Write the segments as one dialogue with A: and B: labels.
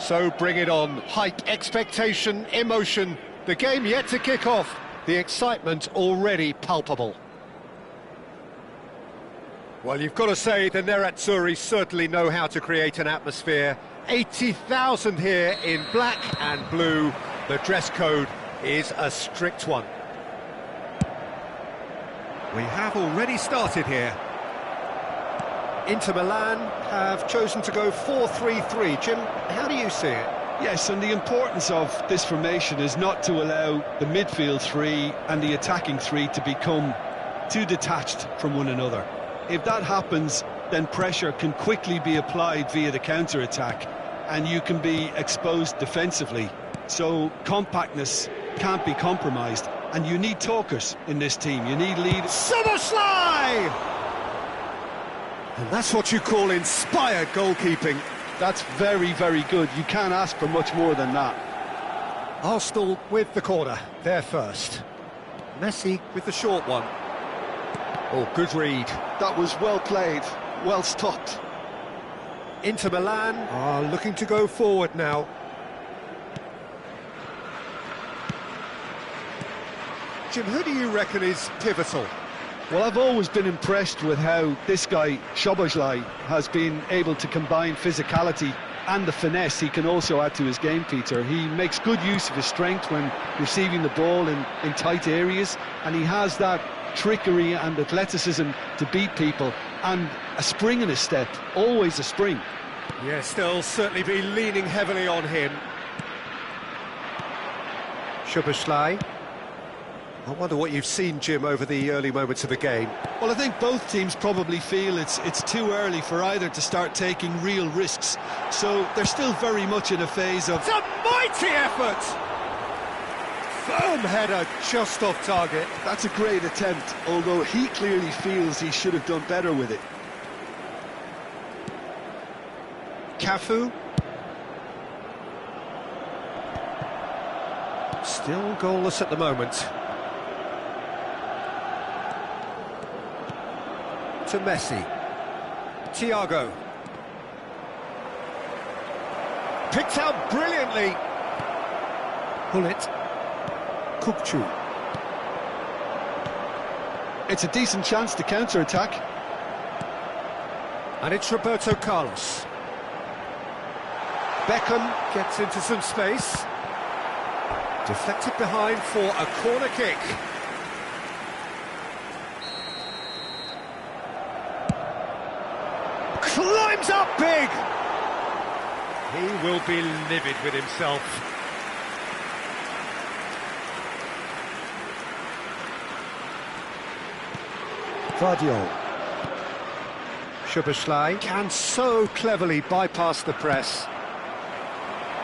A: So bring it on. Hype, expectation, emotion. The game yet to kick off. The excitement already palpable. Well, you've got to say the Nerazzurri certainly know how to create an atmosphere. 80,000 here in black and blue. The dress code is a strict one. We have already started here. Inter Milan have chosen to go 4-3-3. Jim, how do you see it?
B: Yes, and the importance of this formation is not to allow the midfield three and the attacking three to become too detached from one another. If that happens, then pressure can quickly be applied via the counter-attack, and you can be exposed defensively. So compactness can't be compromised, and you need talkers in this team. You need leaders.
A: Szloboszlai! And that's what you call inspired goalkeeping.
B: That's very, very good. You can't ask for much more than that.
A: Arsenal with the corner, they're first. Messi with the short one. Oh, good read.
B: That was well played, well stopped.
A: Inter Milan are looking to go forward now. Jim, who do you reckon is pivotal?
B: Well, I've always been impressed with how this guy, Szloboszlai, has been able to combine physicality and the finesse he can also add to his game, Peter. He makes good use of his strength when receiving the ball in tight areas, and he has that trickery and athleticism to beat people, and a spring in his step, always a spring.
A: Yes, they'll certainly be leaning heavily on him. Szloboszlai. I wonder what you've seen, Jim, over the early moments of the game.
B: Well, I think both teams probably feel it's too early for either to start taking real risks, so they're still very much in a phase of...
A: It's a mighty effort! Firm header, just off target.
B: That's a great attempt, although he clearly feels he should have done better with it.
A: Cafu. Still goalless at the moment. To Messi. Thiago. Picked out brilliantly. Bullet. Kukçu.
B: It's a decent chance to counter-attack.
A: And it's Roberto Carlos. Beckham gets into some space. Deflected behind for a corner kick. Climbs up big! He will be livid with himself. Vardiol. Szloboszlai can so cleverly bypass the press.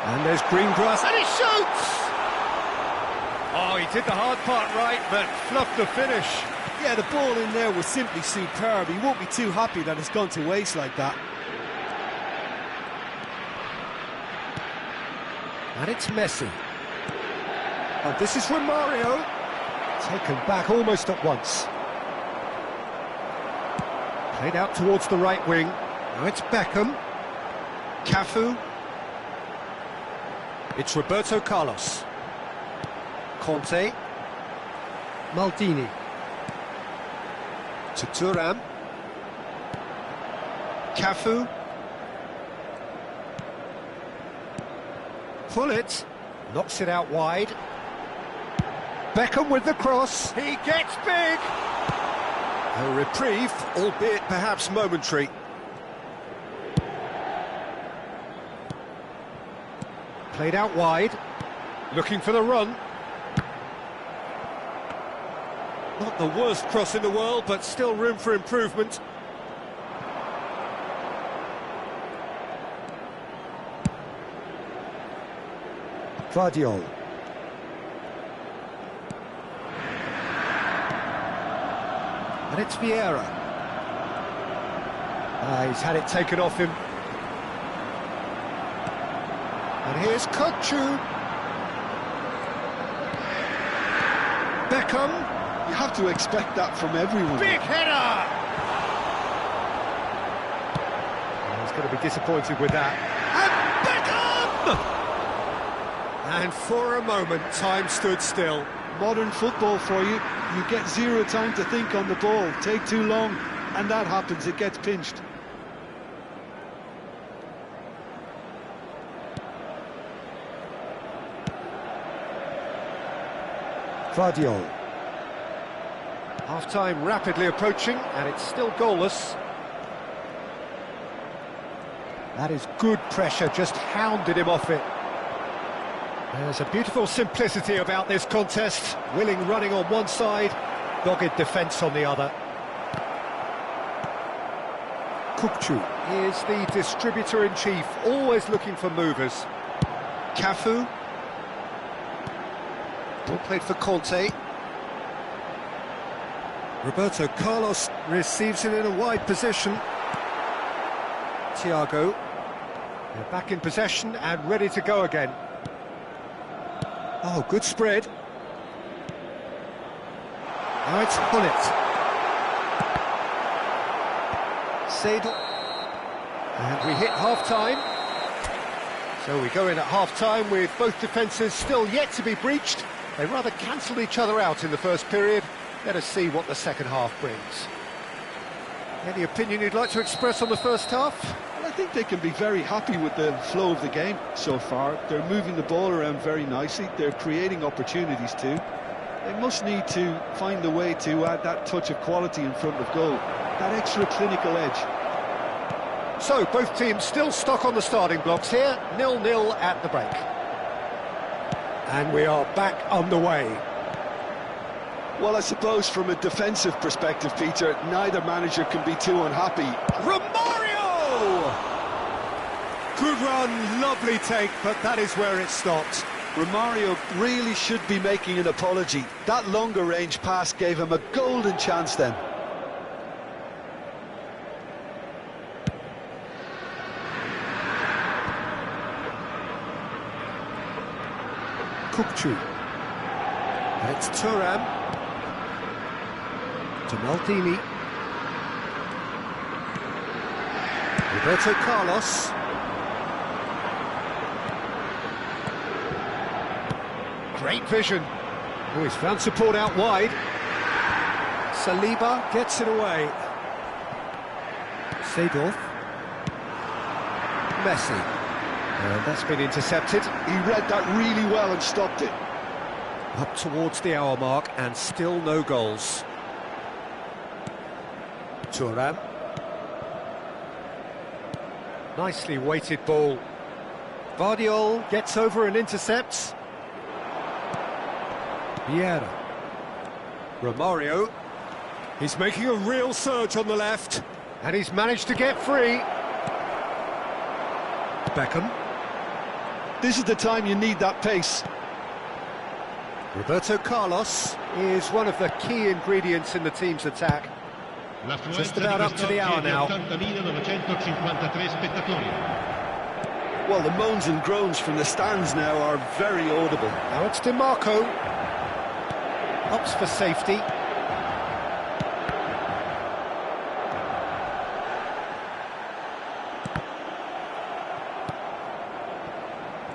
A: And there's green grass, and he shoots! Oh, he did the hard part right, but fluffed the finish.
C: Yeah, the ball in there was simply superb. He won't be too happy that it's gone to waste like that.
A: And it's Messi. And this is Romario. Taken back almost at once. Played out towards the right wing. Now it's Beckham. Cafu. It's Roberto Carlos. Conte. Maldini. To Thuram. Cafu. Bullet. Knocks it out wide. Beckham with the cross. He gets big. A reprieve, albeit perhaps momentary. Played out wide. Looking for the run. Not the worst cross in the world, but still room for improvement. Vardiol. And it's Vieira. He's had it taken off him. And here's Kukçu. Beckham.
B: You have to expect that from everyone.
A: Big header! He's going to be disappointed with that. And Beckham! And for a moment, time stood still.
B: Modern football for you. You get zero time to think on the ball. Take too long, and that happens. It gets pinched.
C: Vardiol.
A: Half-time rapidly approaching, and it's still goalless. That is good pressure, just hounded him off it. There's a beautiful simplicity about this contest. Willing running on one side, dogged defence on the other. Kukçu is the distributor-in-chief, always looking for movers. Cafu. Ball played for Conte. Roberto Carlos receives it in a wide position. Thiago. They're back in possession and ready to go again. Oh, good spread. Now it's Hullet. Seedorf. And we hit half-time. So we go in at half-time with both defences still yet to be breached. They rather cancelled each other out in the first period. Let us see what the second half brings. Any opinion you'd like to express on the first half?
B: I think they can be very happy with the flow of the game so far. They're moving the ball around very nicely. They're creating opportunities too. They must need to find a way to add that touch of quality in front of goal, that extra clinical edge.
A: So, both teams still stuck on the starting blocks here, 0-0 at the break. And we are back underway.
B: Well, I suppose from a defensive perspective, Peter, neither manager can be too unhappy.
A: Romario! Good run, lovely take, but that is where it stopped.
B: Romario really should be making an apology. That longer range pass gave him a golden chance then.
A: Kukçu. And it's Thuram. To Maldini. Roberto Carlos. Great vision. Oh, he's found support out wide. Saliba gets it away. Seedorf. Messi. And that's been intercepted.
B: He read that really well and stopped it.
A: Up towards the hour mark and still no goals. Thuram. Nicely weighted ball. Vardiol gets over and intercepts. Vieira. Romario. He's making a real surge on the left. And he's managed to get free. Beckham.
B: This is the time you need that pace.
A: Roberto Carlos is one of the key ingredients in the team's attack. Just about up to the hour now.
B: Well, the moans and groans from the stands now are very audible.
A: Now it's DiMarco. Opts for safety.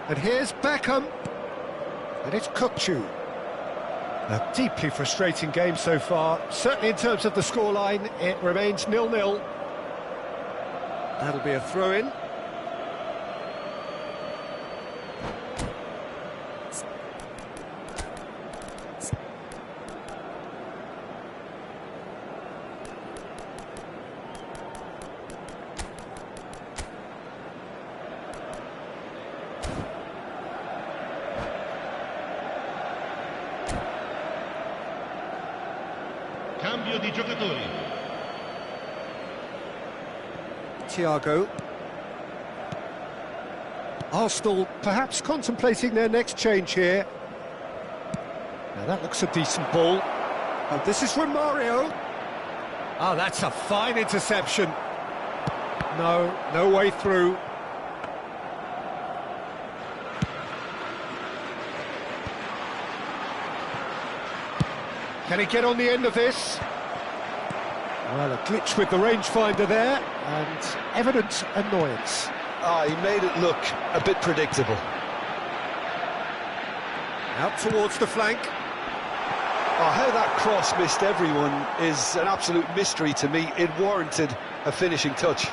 A: And here's Beckham. And it's Kukçu. A deeply frustrating game so far. Certainly in terms of the scoreline, it remains 0-0. That'll be a throw-in.
D: Cambio di giocatori.
A: Thiago. Arsenal perhaps contemplating their next change here. Now that looks a decent ball. Oh, this is Romario. Oh, that's a fine interception. No way through. Can he get on the end of this? Well, a glitch with the rangefinder there, and evident annoyance.
B: He made it look a bit predictable.
A: Out towards the flank.
B: How that cross missed everyone is an absolute mystery to me. It warranted a finishing touch.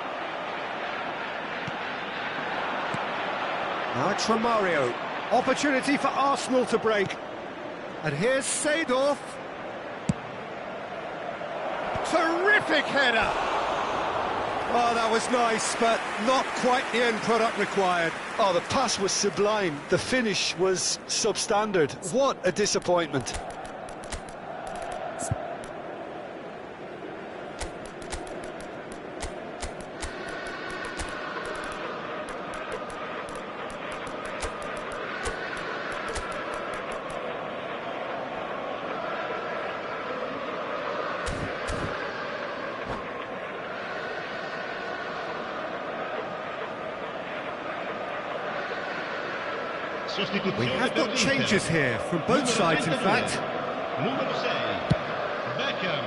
A: Now it's from Mario. Opportunity for Arsenal to break. And here's Seedorf. Terrific header! Oh, that was nice, but not quite the end product required.
B: Oh, the pass was sublime. The finish was substandard. What a disappointment.
A: We have got changes here from both sides, in fact.
D: Numero 6, Beckham.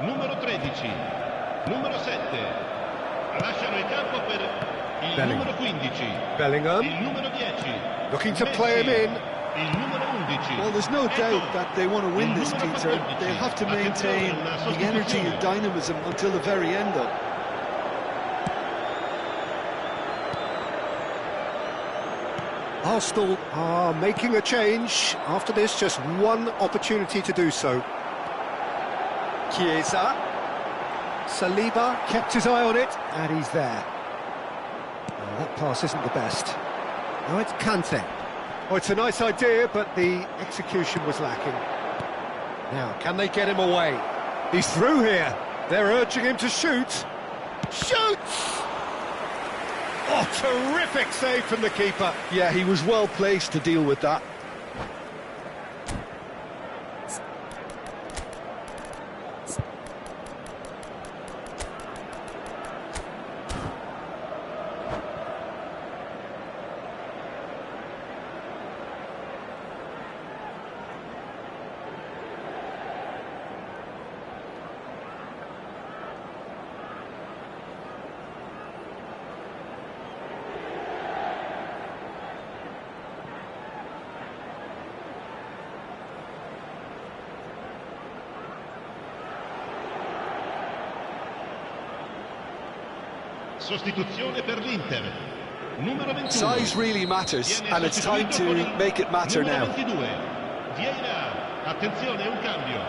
D: Numero 13, numero 7. Lasciano il campo per il numero 15.
A: Bellingham.
D: Il numero 10.
A: Looking to play him in.
D: Il numero 11.
B: Well, there's no doubt that they want to win this, Peter. They have to maintain the energy and dynamism until the very end, though.
A: Arsenal are making a change. After this, just one opportunity to do so. Chiesa. Saliba kept his eye on it, and he's there. Oh, that pass isn't the best. Now it's Kante. Oh, it's a nice idea, but the execution was lacking. Now, can they get him away? He's through here. They're urging him to shoot. Shoots! Oh, terrific save from the keeper.
B: Yeah, he was well placed to deal with that.
D: Sostituzione per l'Inter. Numero 21.
B: Size really matters, and it's time to make it matter now.
D: Numero 22. Vieira. Attenzione, un cambio.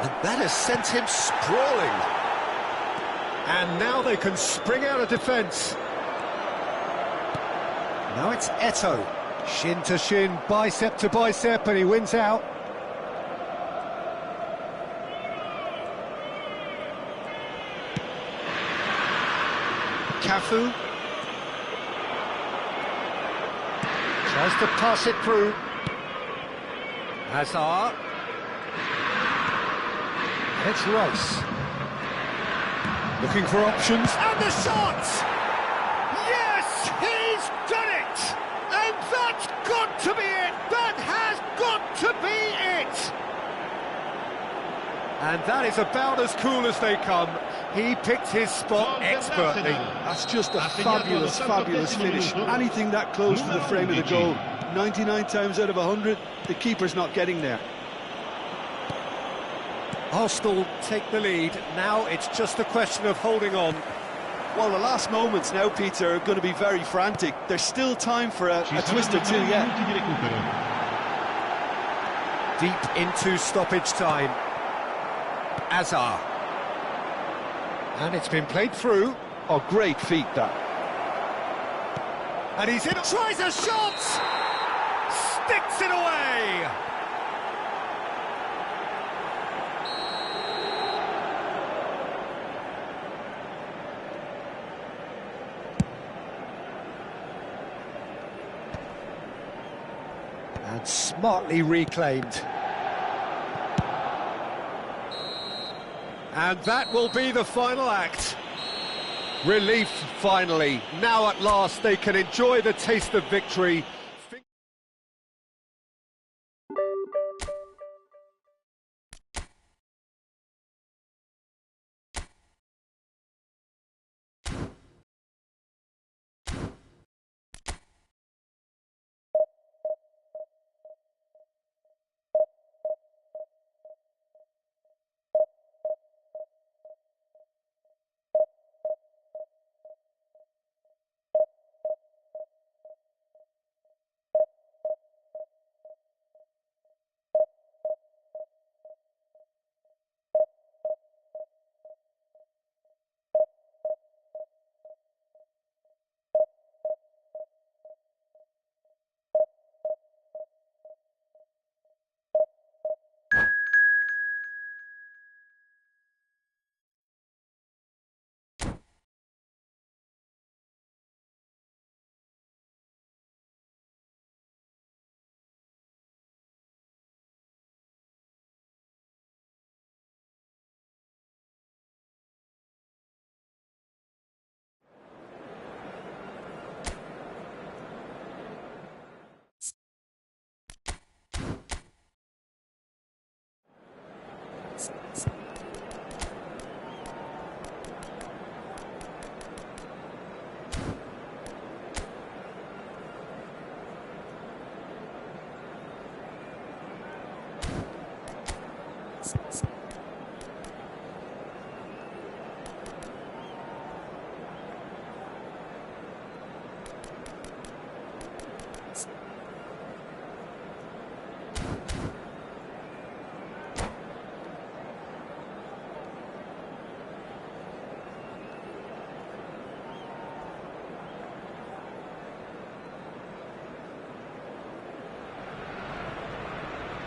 A: And that has sent him sprawling. And now they can spring out of defence. Now it's Eto'o. Shin to shin, bicep to bicep, and he wins out. Cafu. Tries to pass it through. Hazard. It's Rice. Looking for options. And the shot! Yes, he's done it! And that's got to be it! That has got to be it! And that is about as cool as they come. He picked his spot expertly.
B: That's just a fabulous, fabulous finish. Anything that close to the frame of the goal, 99 times out of 100, the keeper's not getting there.
A: Arsenal take the lead. Now it's just a question of holding on.
B: Well, the last moments now, Peter, are going to be very frantic. There's still time for a twist or two yet.
A: Deep into stoppage time. Hazard. And it's been played through.
B: Oh, great feat, that.
A: And he's in. Tries a shot! Sticks it away! And smartly reclaimed. And that will be the final act. Relief, finally. Now at last they can enjoy the taste of victory.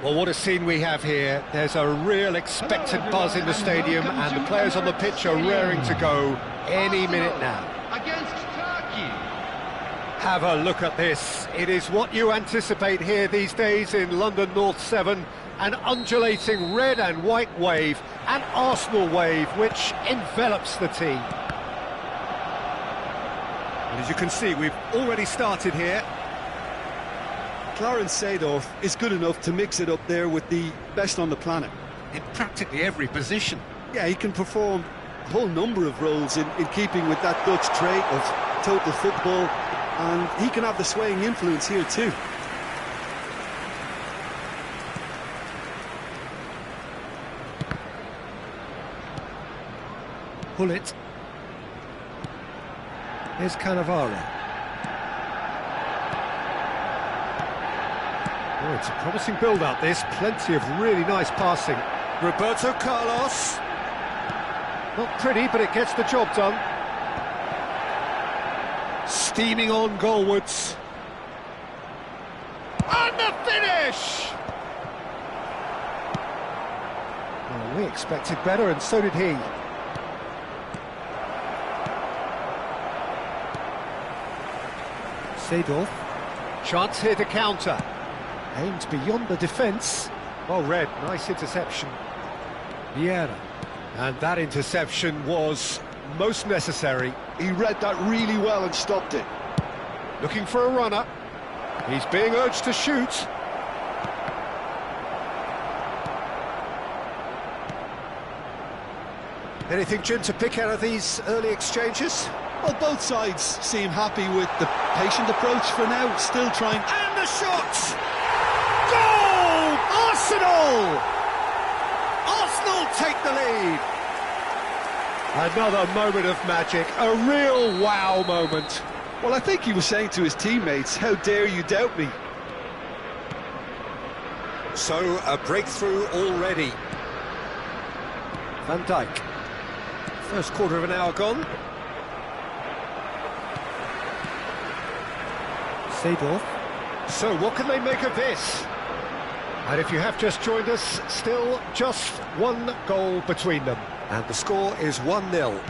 A: Well, what a scene we have here. There's a real expectant buzz in the stadium, and the players on the pitch are raring to go any minute now.
D: Against Turkey.
A: Have a look at this. It is what you anticipate here these days in London North 7. An undulating red and white wave, an Arsenal wave, which envelops the team. And as you can see, we've already started here.
B: Clarence Seedorf is good enough to mix it up there with the best on the planet.
A: In practically every position.
B: Yeah, he can perform a whole number of roles in keeping with that Dutch trait of total football, and he can have the swaying influence here too.
A: Pull it. Here's Cannavaro. Oh, it's a promising build-up, this. Plenty of really nice passing. Roberto Carlos. Not pretty, but it gets the job done. Steaming on goalwards. And the finish! Well, we expected better, and so did he. Seedorf. Chance here to counter. Aimed beyond the defence. Well read, nice interception. Vieira. And that interception was most necessary.
B: He read that really well and stopped it.
A: Looking for a runner. He's being urged to shoot. Anything, Jim, to pick out of these early exchanges?
B: Well, both sides seem happy with the patient approach for now, still trying.
A: And the shot! Goal! Arsenal! Arsenal take the lead. Another moment of magic, a real wow moment.
B: Well, I think he was saying to his teammates, how dare you doubt me?
A: So, a breakthrough already. Van Dijk. First quarter of an hour gone. Seedorf. So, what can they make of this? And if you have just joined us, still just one goal between them. And the score is 1-0.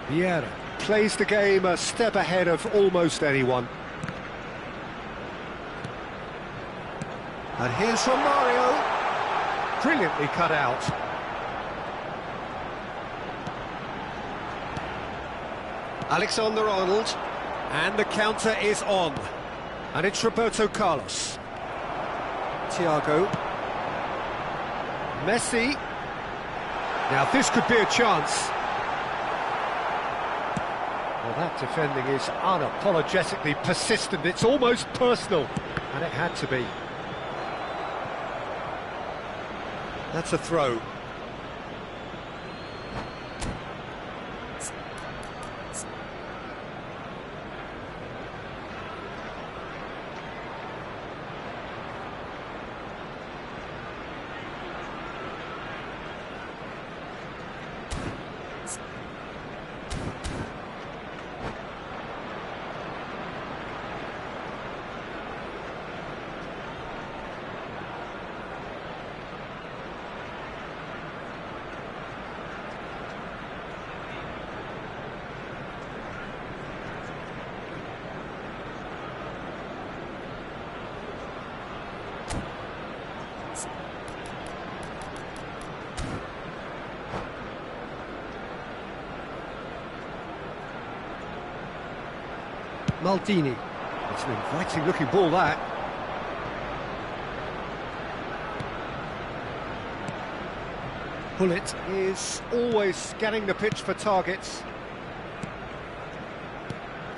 A: Vieira plays the game a step ahead of almost anyone. And here's from Mario. Brilliantly cut out. Alexander-Arnold. And the counter is on. And it's Roberto Carlos. Thiago. Messi. Now this could be a chance. Well, that defending is unapologetically persistent. It's almost personal. And it had to be. That's a throw. Maldini. It's an inviting looking ball, that. Pullet is always scanning the pitch for targets.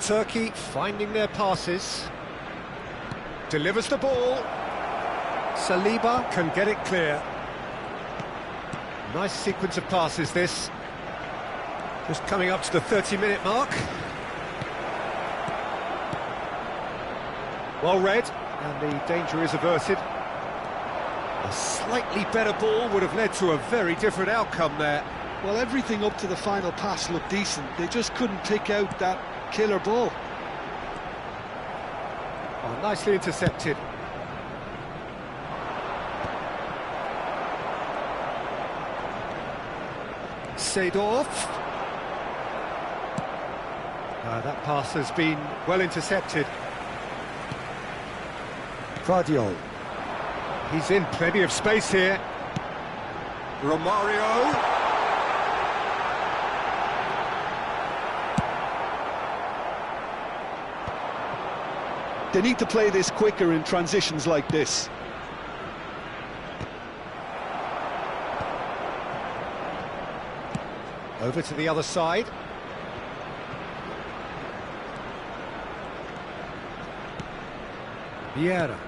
A: Turkey finding their passes. Delivers the ball. Saliba can get it clear. Nice sequence of passes, this. Just coming up to the 30-minute mark. Well read, and the danger is averted. A slightly better ball would have led to a very different outcome there.
B: Well, everything up to the final pass looked decent. They just couldn't pick out that killer ball.
A: Oh, nicely intercepted. Seedorf. That pass has been well intercepted. Guardiola. He's in plenty of space here. Romario.
B: They need to play this quicker in transitions like this.
A: Over to the other side. Vieira.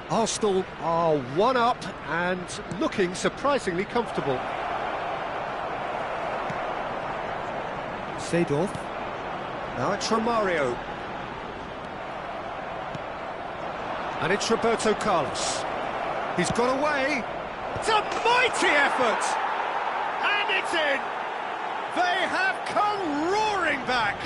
A: Arsenal are one up and looking surprisingly comfortable. Seedorf. Now it's Romario. And it's Roberto Carlos. He's got away. It's a mighty effort! And it's in! They have come roaring back!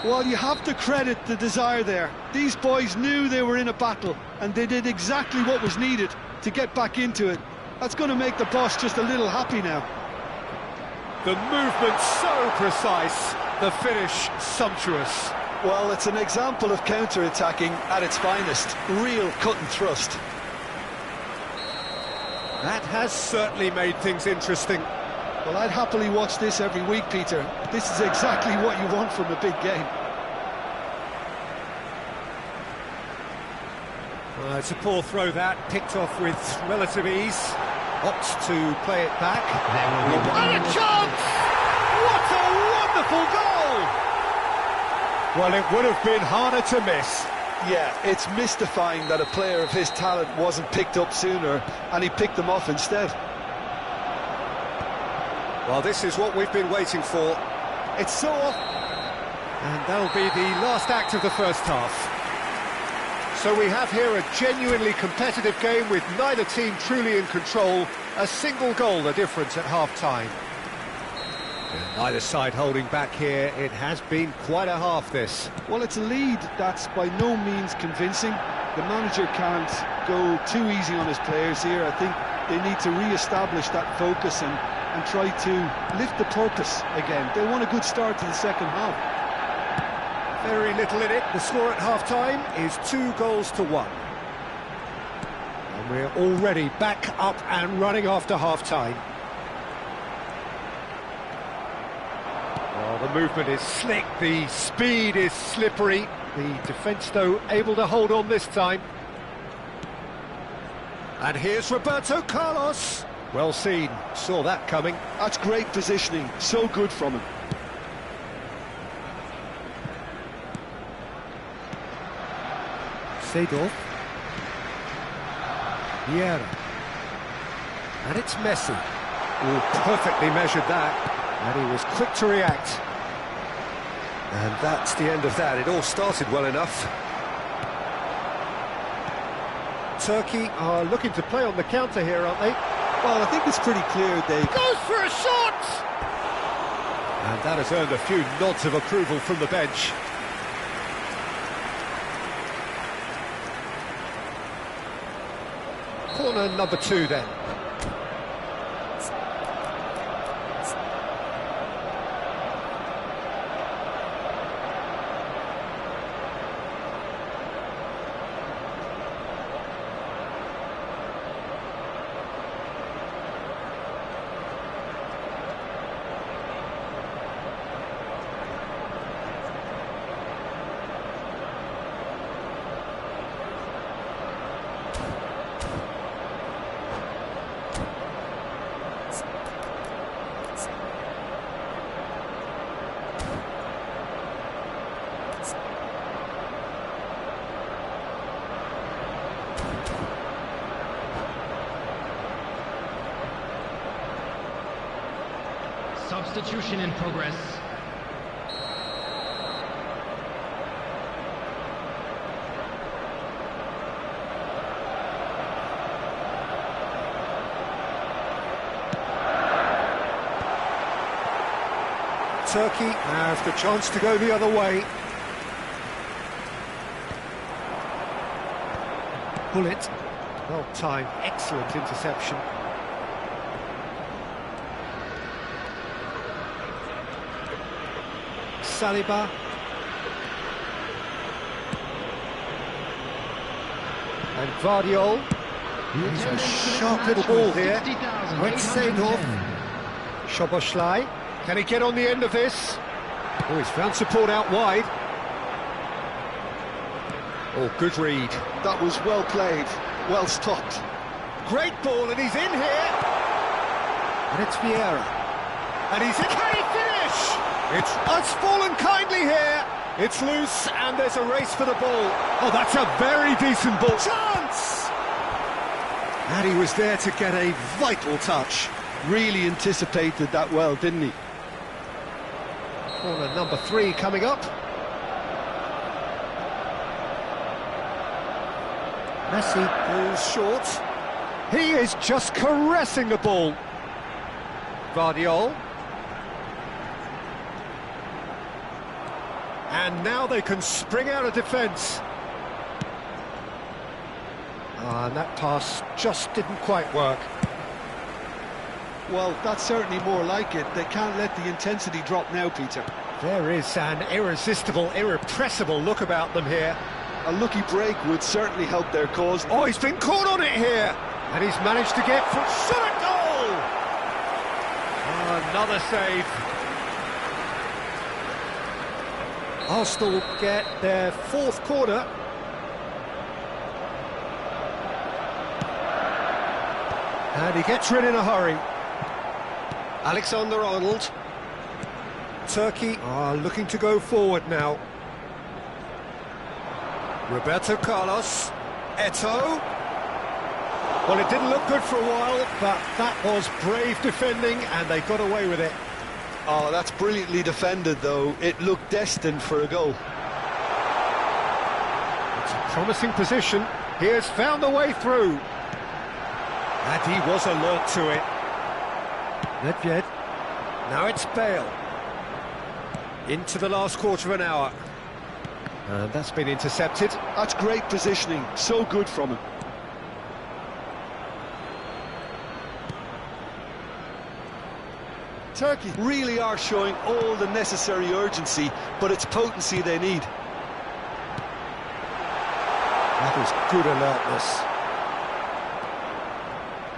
B: Well, you have to credit the desire there. These boys knew they were in a battle, and they did exactly what was needed to get back into it. That's going to make the boss just a little happy now.
A: The movement so precise, the finish sumptuous.
B: Well, it's an example of counter-attacking at its finest. Real cut and thrust.
A: That has certainly made things interesting.
B: Well, I'd happily watch this every week, Peter. This is exactly what you want from a big game.
A: It's a poor throw that, picked off with relative ease. Opts to play it back. And a chance! What a wonderful goal! Well, it would have been harder to miss.
B: Yeah, it's mystifying that a player of his talent wasn't picked up sooner, and he picked them off instead.
A: Well, this is what we've been waiting for. It's so off. And that'll be the last act of the first half. So we have here a genuinely competitive game with neither team truly in control. A single goal the difference at half-time. Neither side holding back here. It has been quite a half, this.
B: Well, it's a lead that's by no means convincing. The manager can't go too easy on his players here. I think they need to re-establish that focus and try to lift the purpose again. They want a good start to the second half.
A: Very little in it. The score at half-time is 2-1. And we're already back up and running after half-time. Well, the movement is slick, the speed is slippery. The defence, though, able to hold on this time. And here's Roberto Carlos. Well seen, saw that coming.
B: That's great positioning, so good from him.
A: Seedorf. Vieira. And it's Messi. Oh, perfectly measured that. And he was quick to react. And that's the end of that. It all started well enough. Turkey are looking to play on the counter here, aren't they?
B: Well, I think it's pretty clear they...
A: Goes for a shot! And that has earned a few nods of approval from the bench. Corner number 2 then.
E: Substitution in progress.
A: Turkey has the chance to go the other way. Bullet, well timed, excellent interception.
C: Saliba.
A: And Guardiola. It's a sharp little ball here. It's Seedorf+Szloboszlai. Can he get on the end of this? Oh, he's found support out wide. Oh, good read.
B: That was well played, well stopped.
A: Great ball, and he's in here. And it's Vieira. And he's in. Can he finish? It's fallen kindly here. It's loose, and there's a race for the ball. Oh, that's a very decent ball. Chance! And he was there to get a vital touch.
B: Really anticipated that well, didn't he?
A: Corner number 3 coming up. Messi pulls short. He is just caressing the ball. Guardiola. And now they can spring out of defence. And that pass just didn't quite work.
B: Well, that's certainly more like it. They can't let the intensity drop now, Peter.
A: There is an irresistible, irrepressible look about them here.
B: A lucky break would certainly help their cause.
A: Oh, he's been caught on it here. And he's managed to get foot. Shot a goal! Oh, another save. Arsenal get their 4th corner. And he gets rid in a hurry. Alexander-Arnold. Turkey are looking to go forward now. Roberto Carlos. Eto'o. Well, it didn't look good for a while, but that was brave defending, and they got away with it.
B: Oh, that's brilliantly defended, though. It looked destined for a goal.
A: It's a promising position. He has found a way through. And he was alert to it. Nedved. Now it's Bale. Into the last quarter of an hour. And that's been intercepted.
B: That's great positioning. So good from him. Turkey really are showing all the necessary urgency, but it's potency they need.
A: That is good alertness.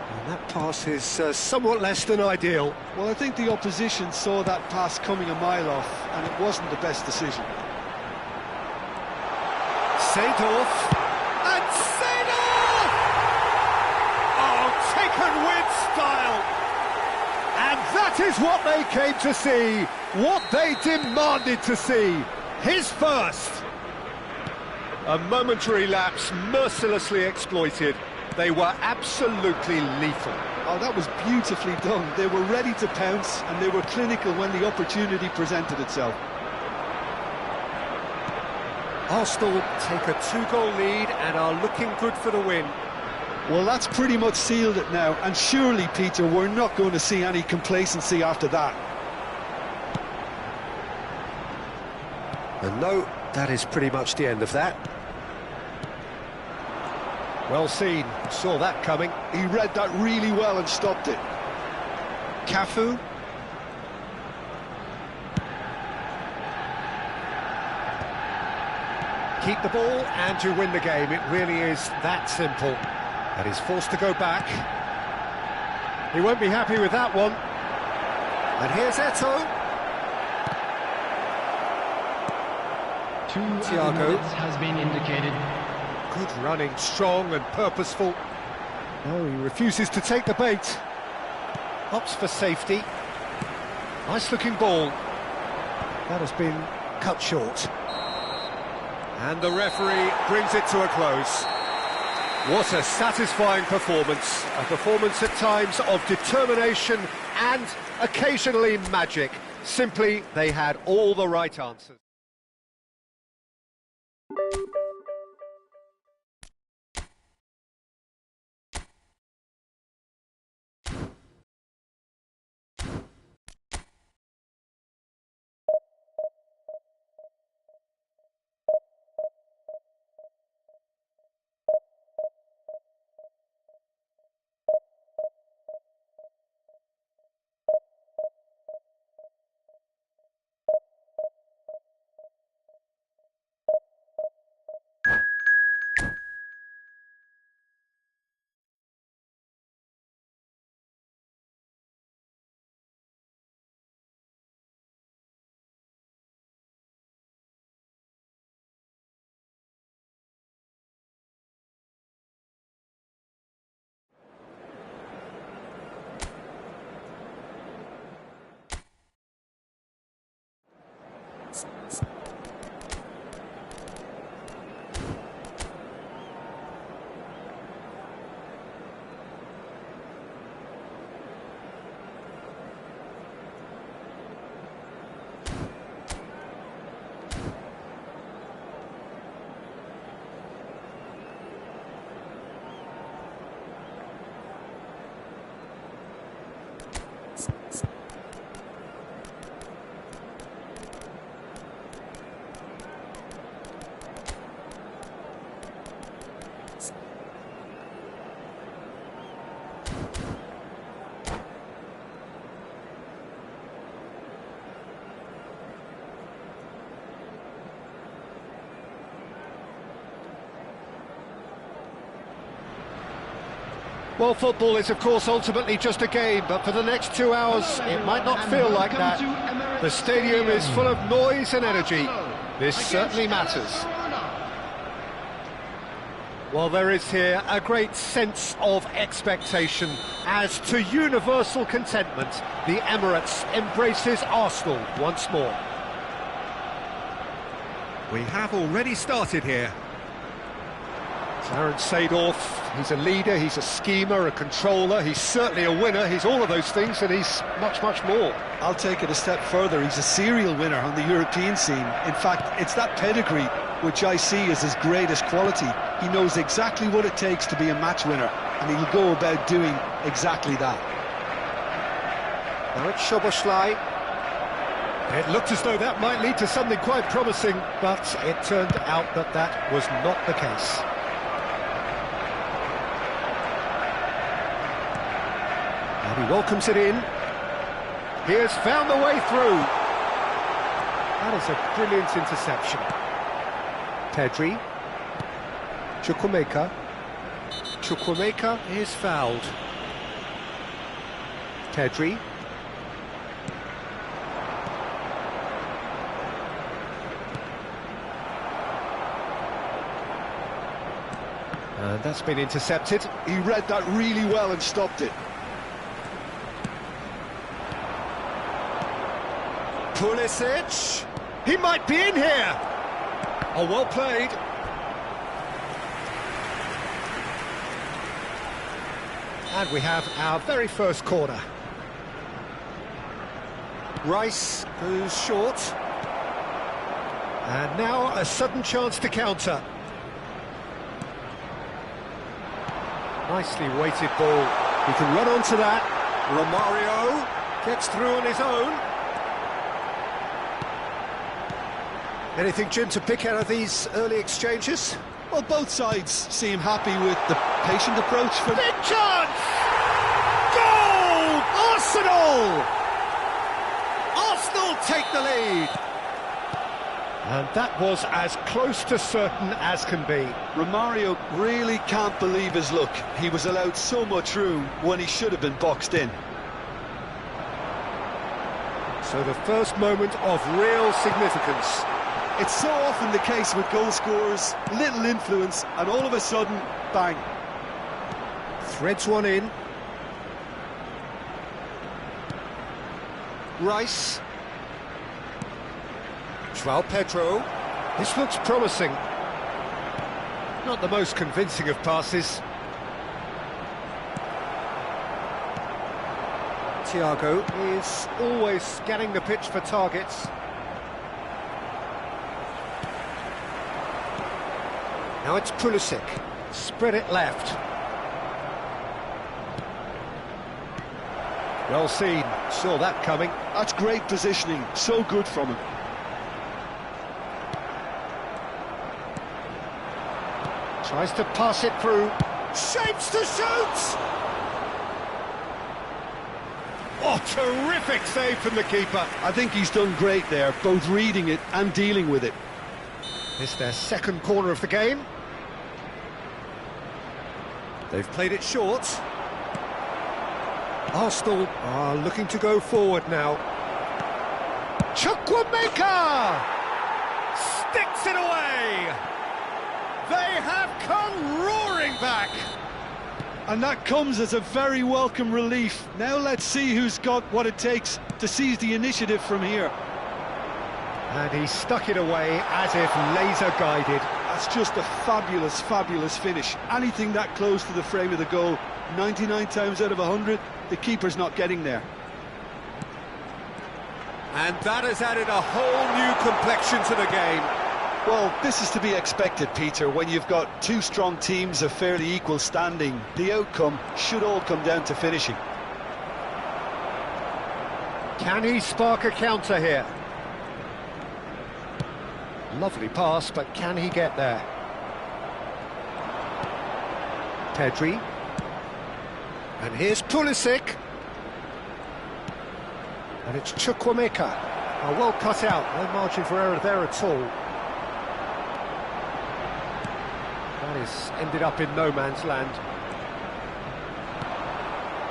A: And that pass is somewhat less than ideal.
B: Well, I think the opposition saw that pass coming a mile off, and it wasn't the best decision.
A: Seedorf. And Seedorf! Oh, taken with style! And that is what they came to see, what they demanded to see. His first. A momentary lapse mercilessly exploited. They were absolutely lethal.
B: Oh, that was beautifully done. They were ready to pounce, and they were clinical when the opportunity presented itself.
A: Arsenal take a 2-goal lead and are looking good for the win.
B: Well, that's pretty much sealed it now, and surely, Peter, we're not going to see any complacency after that.
A: And no, that is pretty much the end of that. Well seen, saw that coming.
B: He read that really well and stopped it.
A: Cafu. Keep the ball and you win the game. It really is that simple. And he's forced to go back. He won't be happy with that one. And here's Eto'o. Thiago
E: has been indicated.
A: Good running, strong and purposeful. No, he refuses to take the bait. Opts for safety. Nice looking ball. That has been cut short. And the referee brings it to a close. What a satisfying performance. A performance at times of determination and occasionally magic. Simply, they had all the right answers. Well, football is, of course, ultimately just a game, but for the next 2 hours, it might not feel like that. The stadium is full of noise and energy. This certainly matters. Well, there is here a great sense of expectation as, to universal contentment, the Emirates embraces Arsenal once more. We have already started here. Clarence Seedorf, he's a leader, he's a schemer, a controller, he's certainly a winner, he's all of those things, and he's much, much more.
B: I'll take it a step further, he's a serial winner on the European scene. In fact, it's that pedigree which I see as his greatest quality. He knows exactly what it takes to be a match winner, and he'll go about doing exactly that.
A: Now it's Szloboszlai. It looked as though that might lead to something quite promising, but it turned out that that was not the case. And he welcomes it in. He has found the way through. That is a brilliant interception. Pedri. Chukwuemeka is fouled. Pedri. And that's been intercepted.
B: He read that really well and stopped it.
A: Pulisic. He might be in here. Oh, well played. And we have our very first corner. Rice goes short. And now a sudden chance to counter. Nicely weighted ball. He can run onto that. Romario gets through on his own. Anything, Jim, to pick out of these early exchanges?
B: Well, both sides seem happy with the patient approach.
A: Big chance! Goal! Arsenal! Arsenal take the lead. And that was as close to certain as can be.
B: Romario really can't believe his luck. He was allowed so much room when he should have been boxed in.
A: So the first moment of real significance.
B: It's so often the case with goal scorers, little influence, and all of a sudden, bang.
A: Threads one in. Rice. João Pedro. This looks promising. Not the most convincing of passes. Thiago is always scanning the pitch for targets. Now it's Pulisic. Spread it left. Well seen. Saw that coming.
B: That's great positioning. So good from him.
A: Tries to pass it through. Shapes to shoot! Oh, terrific save from the keeper.
B: I think he's done great there, both reading it and dealing with it.
A: It's their second corner of the game. They've played it short. Arsenal are looking to go forward now. Chukwuemeka sticks it away. They have come roaring back.
B: And that comes as a very welcome relief. Now let's see who's got what it takes to seize the initiative from here.
A: And he stuck it away as if laser-guided.
B: That's just a fabulous, fabulous finish. Anything that close to the frame of the goal, 99 times out of 100, the keeper's not getting there.
A: And that has added a whole new complexion to the game.
B: Well, this is to be expected, Peter. When you've got two strong teams of fairly equal standing, the outcome should all come down to finishing.
A: Can he spark a counter here? Lovely pass, but can he get there? Pedri. And here's Pulisic. And it's Chukwuemeka. Oh, well cut out, no margin for error there at all. That is ended up in no man's land.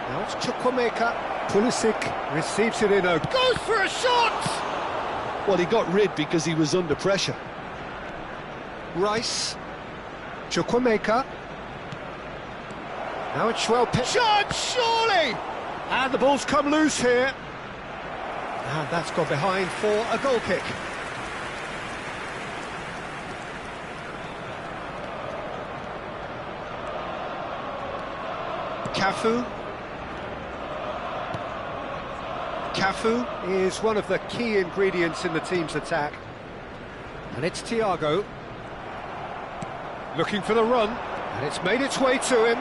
A: Now it's Chukwuemeka. Pulisic receives it in a... goes for a shot!
B: Well, he got rid because he was under pressure.
A: Rice. Chukwuemeka. Now it's shot, surely! And the ball's come loose here. And that's gone behind for a goal kick. Cafu is one of the key ingredients in the team's attack. And it's Thiago. Looking for the run. And it's made its way to him.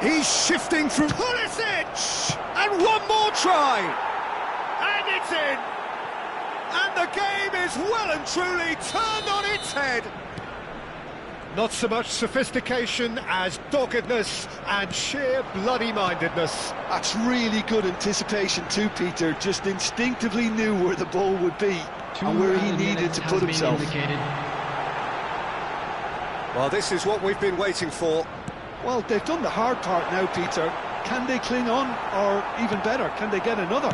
A: He's shifting through Pulisic! And one more try! And it's in! And the game is well and truly turned on its head! Not so much sophistication as doggedness and sheer bloody-mindedness.
B: That's really good anticipation too, Peter. Just instinctively knew where the ball would be and where he needed to put himself.
A: Well, this is what we've been waiting for.
B: Well, they've done the hard part now, Peter. Can they cling on, or even better, can they get another?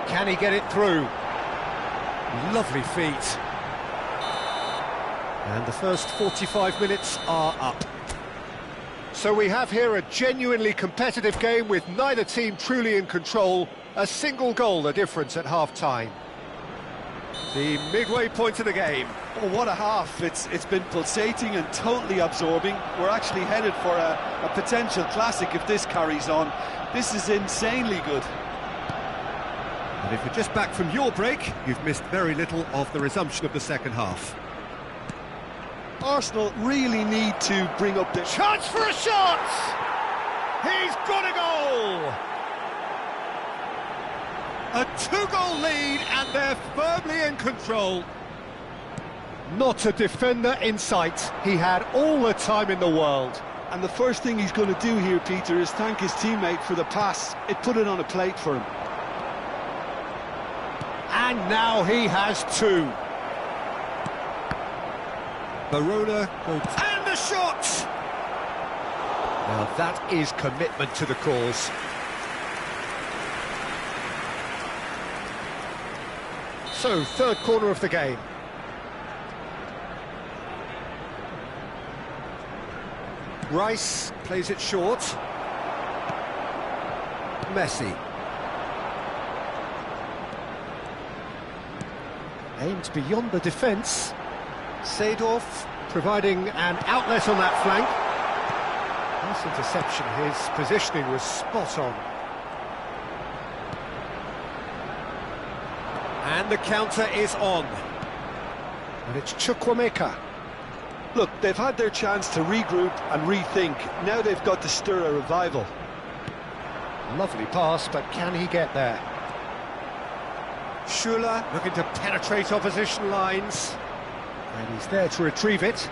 A: Can he get it through? Lovely feet. And the first 45 minutes are up. So we have here a genuinely competitive game with neither team truly in control. A single goal the difference at half-time. The midway point of the game.
B: Oh, what a half. It's been pulsating and totally absorbing. We're actually headed for a potential classic if this carries on. This is insanely good.
A: And if you're just back from your break, you've missed very little of the resumption of the second half.
B: Arsenal really need to bring up the...
A: Chance for a shot! He's got a goal! A two-goal lead, and they're firmly in control. Not a defender in sight. He had all the time in the world.
B: And the first thing he's going to do here, Peter, is thank his teammate for the pass. It put it on a plate for him.
A: And now he has two. Barona and the shot! Now that is commitment to the cause. So, third corner of the game. Rice plays it short. Messi. Aimed beyond the defence. Seedorf providing an outlet on that flank. Nice interception, his positioning was spot on. And the counter is on. And it's Chukwuemeka.
B: Look, they've had their chance to regroup and rethink. Now they've got to stir a revival.
A: Lovely pass, but can he get there? Schuler looking to penetrate opposition lines. And he's there to retrieve it.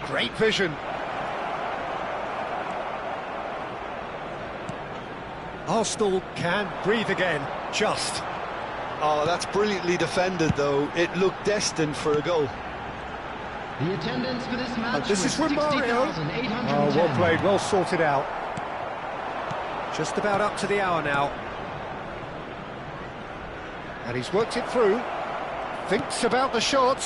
A: Great vision. Arsenal can breathe again, just.
B: Oh, that's brilliantly defended, though. It looked destined for a goal.
E: The attendance for this match
A: This is
E: was
A: from Mario.
E: 60,810.
A: Oh, well played, well sorted out. Just about up to the hour now. And he's worked it through. Thinks about the shot.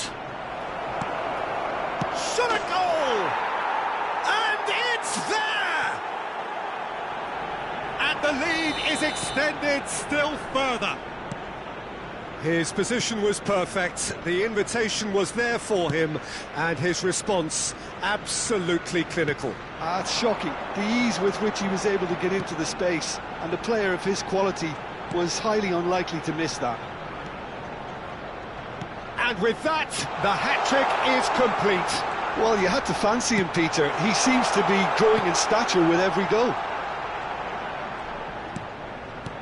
A: Shot a goal! And it's there! And the lead is extended still further. His position was perfect, the invitation was there for him, and his response absolutely clinical.
B: It's shocking, the ease with which he was able to get into the space, and a player of his quality was highly unlikely to miss that.
A: And with that, the hat-trick is complete.
B: Well, you had to fancy him, Peter. He seems to be growing in stature with every goal.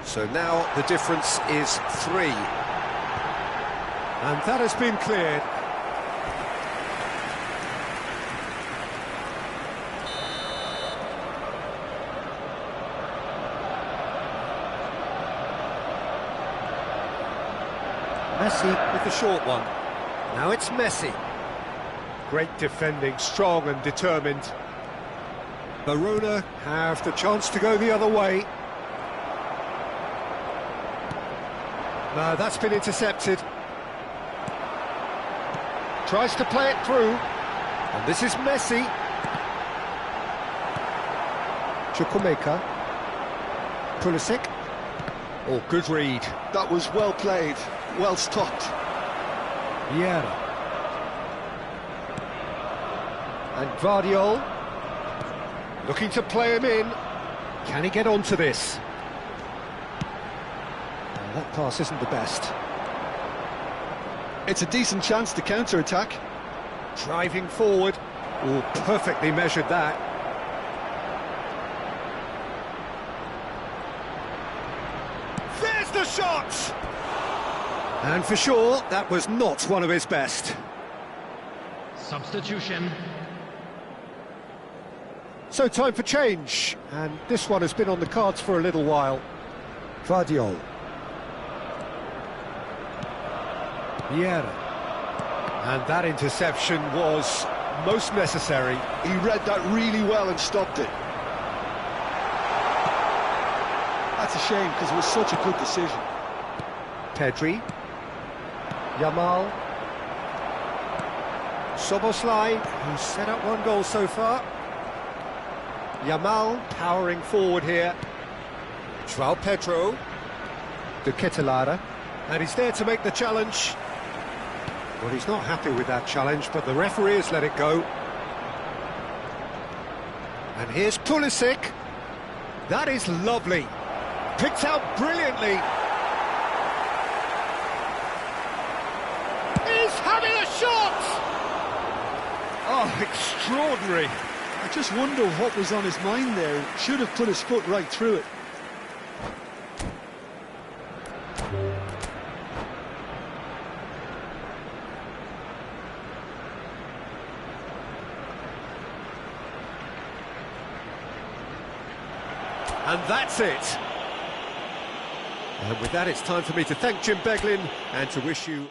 A: So now the difference is 3. And that has been cleared. Messi with the short one. Now it's Messi. Great defending, strong and determined. Verona have the chance to go the other way. No, that's been intercepted. Tries to play it through. And this is Messi. Chukwuemeka. Pulisic. Oh, good read.
B: That was well played, well stopped.
A: Vieira. And Guardiola. Looking to play him in. Can he get onto this? Oh, that pass isn't the best.
B: It's a decent chance to counter-attack.
A: Driving forward. Oh, perfectly measured that. There's the shot! And for sure, that was not one of his best.
E: Substitution.
A: So time for change, and this one has been on the cards for a little while. Guardiola. Vieira. And that interception was most necessary.
B: He read that really well and stopped it. That's a shame, because it was such a good decision.
A: Pedri. Yamal. Szloboszlai, who's set up 1 goal so far. Yamal powering forward here. João Pedro. De Ketelaere. And he's there to make the challenge. Well, he's not happy with that challenge, but the referee has let it go. And here's Pulisic. That is lovely. Picked out brilliantly. He's having a shot! Oh, extraordinary.
B: I just wonder what was on his mind there. He should have put his foot right through it.
A: And that's it. And with that, it's time for me to thank Jim Beglin and to wish you...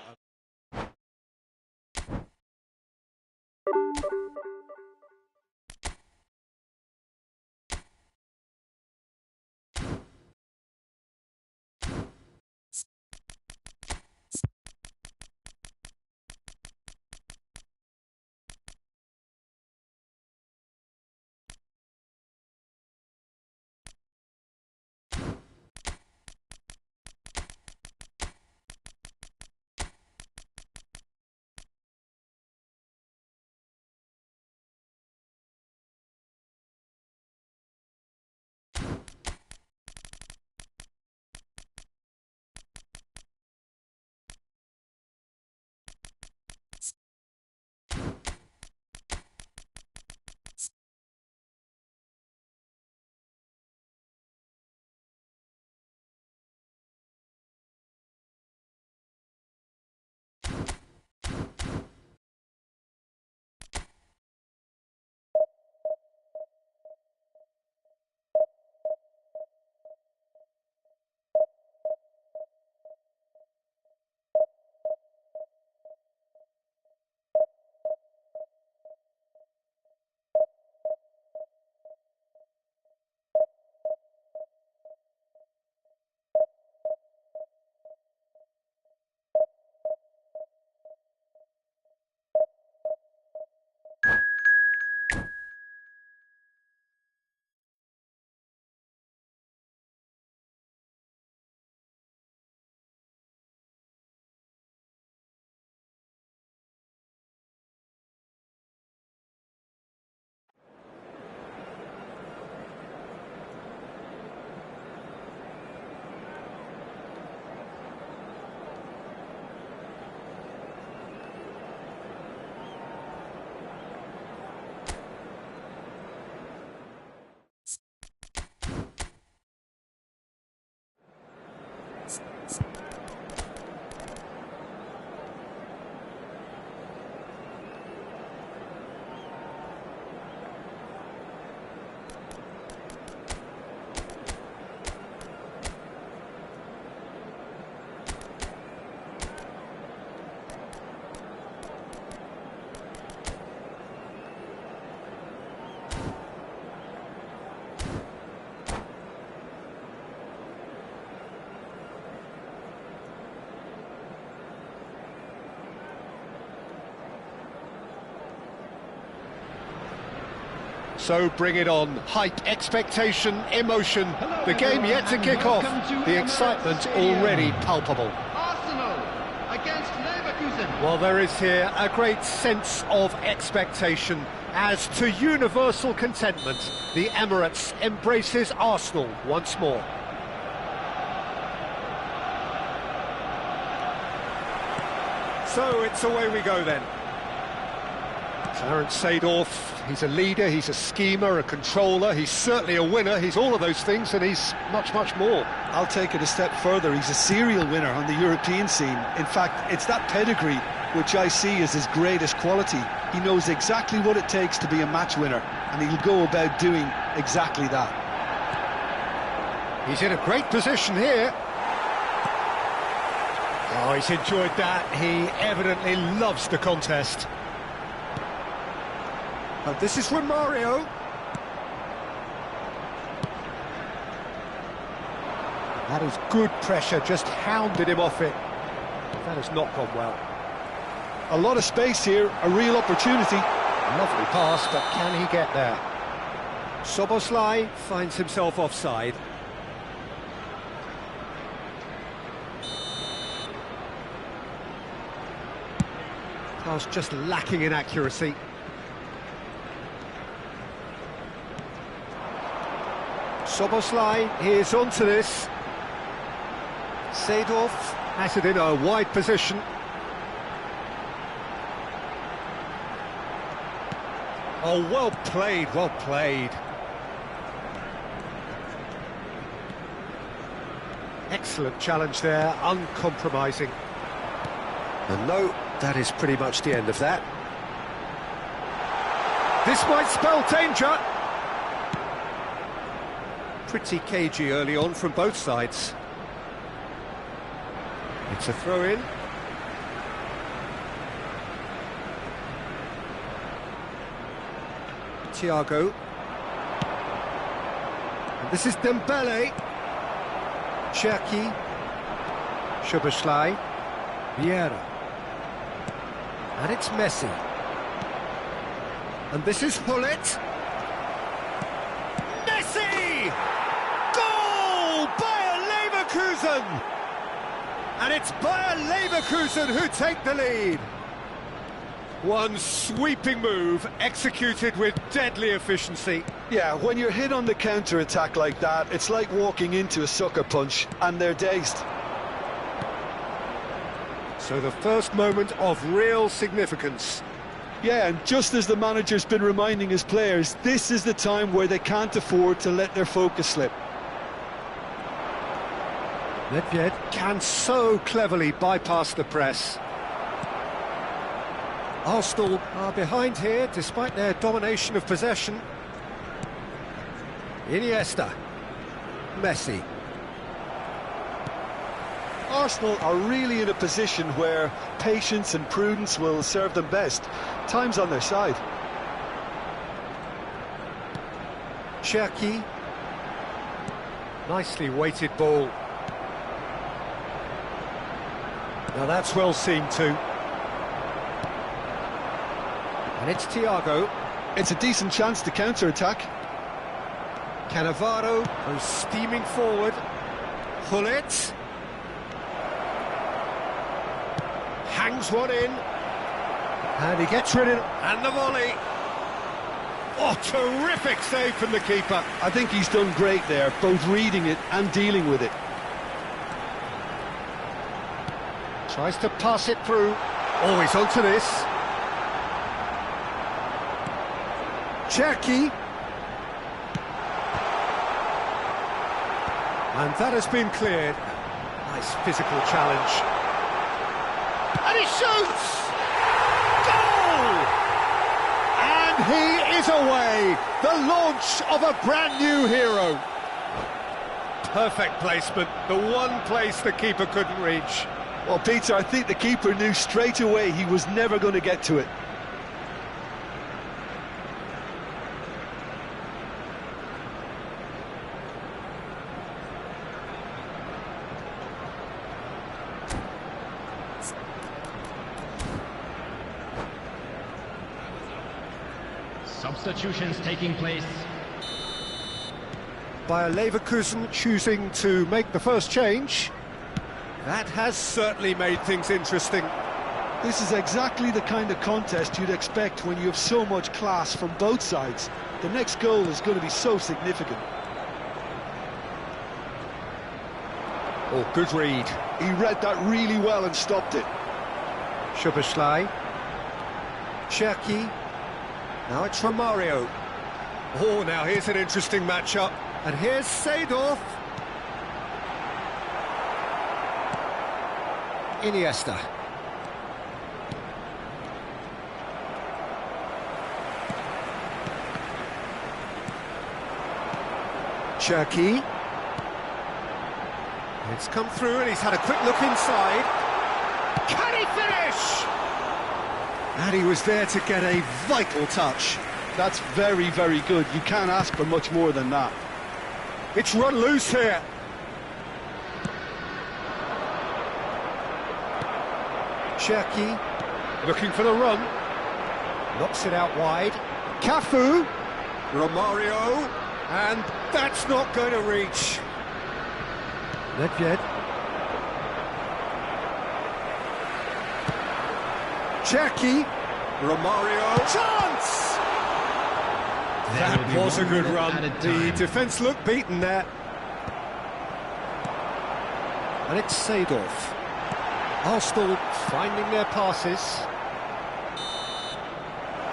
A: So bring it on. Hype, expectation, emotion. The game yet to kick off. The excitement already palpable.
E: Arsenal against Leverkusen.
A: Well, there is here a great sense of expectation. As to universal contentment, the Emirates embraces Arsenal once more. So it's away we go then. Clarence Seedorf, he's a leader, he's a schemer, a controller, he's certainly a winner, he's all of those things, and he's much, much more.
B: I'll take it a step further. He's a serial winner on the European scene. In fact, it's that pedigree which I see as his greatest quality. He knows exactly what it takes to be a match winner, and he'll go about doing exactly that.
A: He's in a great position here. Oh, he's enjoyed that. He evidently loves the contest. And this is from Mario. That is good pressure, just hounded him off it. That has not gone well.
B: A lot of space here, a real opportunity.
A: Lovely pass, but can he get there? Szloboszlai finds himself offside. Pass just lacking in accuracy. Szloboszlai is onto this. Seedorf has it in a wide position. Oh, well played, well played. Excellent challenge there, uncompromising. And no, that is pretty much the end of that. This might spell danger. Pretty cagey early on from both sides. It's a throw-in. Thiago. And this is Dembele. Cherki. Szloboszlai. Vieira. And it's Messi. And this is Hullet. Messi! Goal! Bayer Leverkusen! And it's Bayer Leverkusen who take the lead. One sweeping move, executed with deadly efficiency.
B: Yeah, when you're hit on the counter-attack like that, it's like walking into a sucker punch, and they're dazed.
A: So the first moment of real significance.
B: Yeah, and just as the manager's been reminding his players, this is the time where they can't afford to let their focus slip.
A: Nedved can so cleverly bypass the press. Arsenal are behind here, despite their domination of possession. Iniesta. Messi.
B: Arsenal are really in a position where patience and prudence will serve them best. Time's on their side.
A: Cherki. Nicely weighted ball. Now that's well seen too. And it's Thiago.
B: It's a decent chance to counter-attack.
A: Cannavaro goes steaming forward. Hullet. Hangs one in. And he gets rid of it. And the volley. Oh, terrific save from the keeper.
B: I think he's done great there, both reading it and dealing with it.
A: Tries to pass it through. Oh, he's onto this. Cherki. And that has been cleared. Nice physical challenge. And he shoots! Goal! And he is away. The launch of a brand new hero. Perfect placement. The one place the keeper couldn't reach.
B: Well, Peter, I think the keeper knew straight away he was never going to get to it.
D: Substitutions taking place.
A: Bayer Leverkusen choosing to make the first change. That has certainly made things interesting.
B: This is exactly the kind of contest you'd expect when you have so much class from both sides. The next goal is going to be so significant.
A: Oh, good read.
B: He read that really well and stopped it.
A: Szloboszlai. Cherki. Now it's Romario. Oh, now here's an interesting matchup. And here's Seedorf. Iniesta. Cherki. It's come through and he's had a quick look inside. Can he finish? And he was there to get a vital touch.
B: That's very, very good. You can't ask for much more than that.
A: It's run loose here. Cherki looking for the run. Knocks it out wide. Cafu. Romario. And that's not going to reach. Nedved. Cherki. Romario. Chance! That was a good run. The defence looked beaten there. And it's Seedorf. Arsenal finding their passes.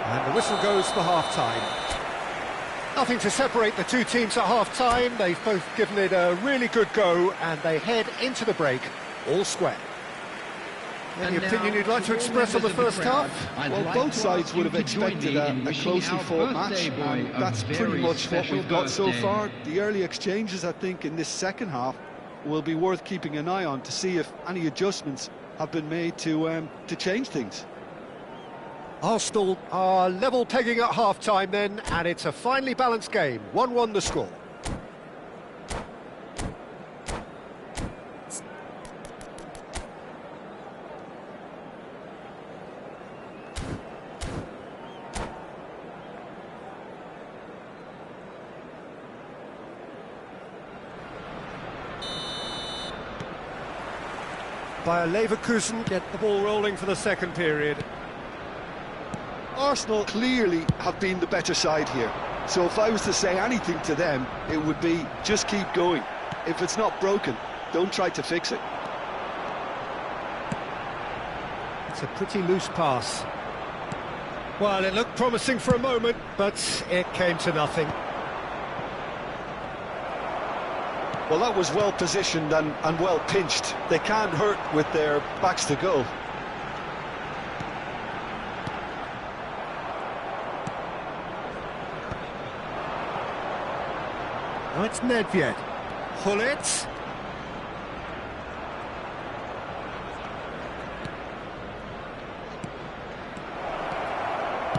A: And the whistle goes for half-time. Nothing to separate the two teams at half-time. They've both given it a really good go, and they head into the break all square. Any opinion you'd like to express on the first half?
B: Well, both sides would have expected a closely fought match, and that's pretty much what we've got so far. The early exchanges, I think, in this second half will be worth keeping an eye on to see if any adjustments have been made to change things.
A: Arsenal are level pegging at half-time then, and it's a finely balanced game. 1-1 the score. Bayer Leverkusen get the ball rolling for the second period.
B: Arsenal clearly have been the better side here, so if I was to say anything to them, it would be just keep going. If it's not broken, don't try to fix it.
A: It's a pretty loose pass. Well, it looked promising for a moment, but it came to nothing.
B: Well, that was well positioned and well pinched. They can't hurt with their backs to goal.
A: Now it's Nedved. Hullet.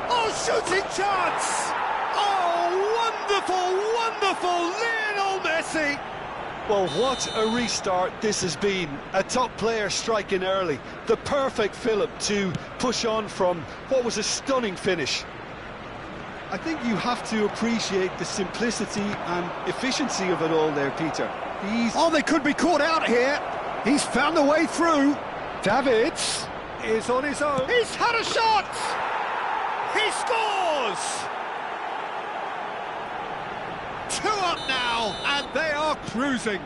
A: Oh, shooting chance! Oh, wonderful, wonderful Lionel Messi!
B: Well, what a restart this has been. A top player striking early. The perfect fillip to push on from what was a stunning finish. I think you have to appreciate the simplicity and efficiency of it all there, Peter.
A: Oh, they could be caught out here. He's found a way through. Davids is on his own. He's had a shot! He scores! 2 up now, and they are cruising.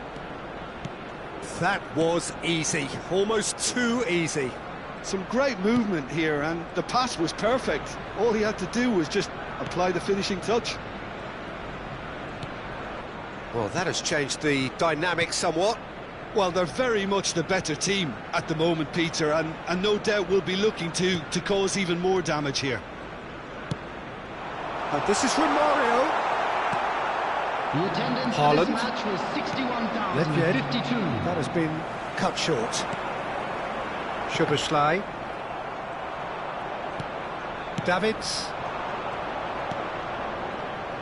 A: That was easy, almost too easy.
B: Some great movement here, and the pass was perfect. All he had to do was just apply the finishing touch.
A: Well, that has changed the dynamic somewhat.
B: Well, they're very much the better team at the moment, Peter, and no doubt will be looking to cause even more damage here.
A: And this is Romario.
E: The attendance for
A: Haaland.
E: this match was 61,052.
A: That has been cut short. Szloboszlai. Davids.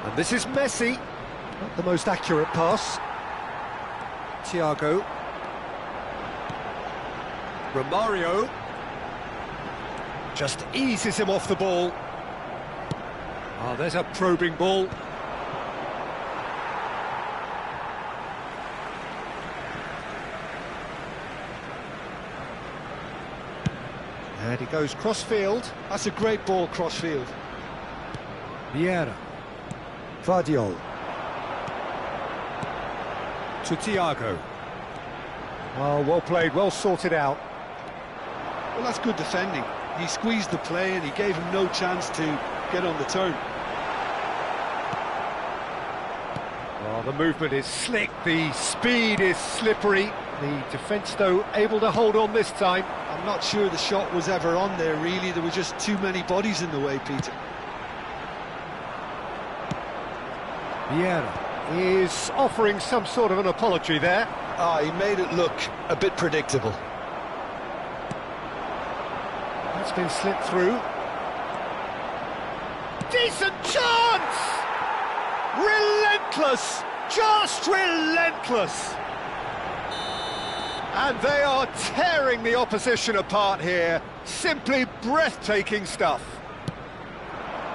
A: And this is Messi. Not the most accurate pass. Thiago. Romario. Just eases him off the ball. Oh, there's a probing ball. And he goes cross-field.
B: That's a great ball cross-field.
A: Vieira. Vardiol. To Thiago. Oh, well played, well sorted out.
B: Well, that's good defending. He squeezed the play and he gave him no chance to get on the turn.
A: Well, the movement is slick, the speed is slippery. The defence, though, able to hold on this time.
B: I'm not sure the shot was ever on there, really. There were just too many bodies in the way, Peter.
A: Vieira is offering some sort of an apology there.
B: He made it look a bit predictable.
A: That's been slipped through. Decent chance! Relentless! Just relentless! And they are tearing the opposition apart here. Simply breathtaking stuff.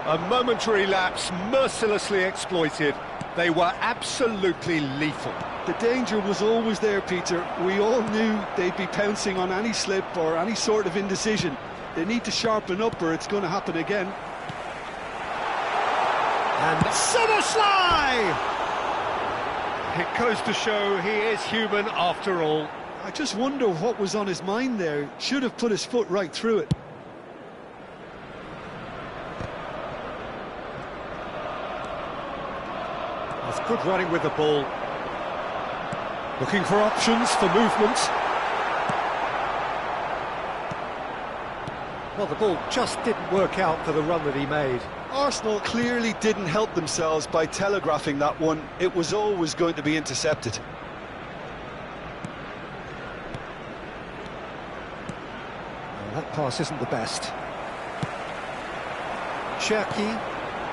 A: A momentary lapse mercilessly exploited. They were absolutely lethal.
B: The danger was always there, Peter. We all knew they'd be pouncing on any slip or any sort of indecision. They need to sharpen up or it's going to happen again.
A: And Szloboszlai! It goes to show he is human after all.
B: I just wonder what was on his mind there. Should have put his foot right through it.
A: That's good running with the ball. Looking for options for movement. Well, the ball just didn't work out for the run that he made.
B: Arsenal clearly didn't help themselves by telegraphing that one. It was always going to be intercepted.
A: Well, that pass isn't the best. Cherki.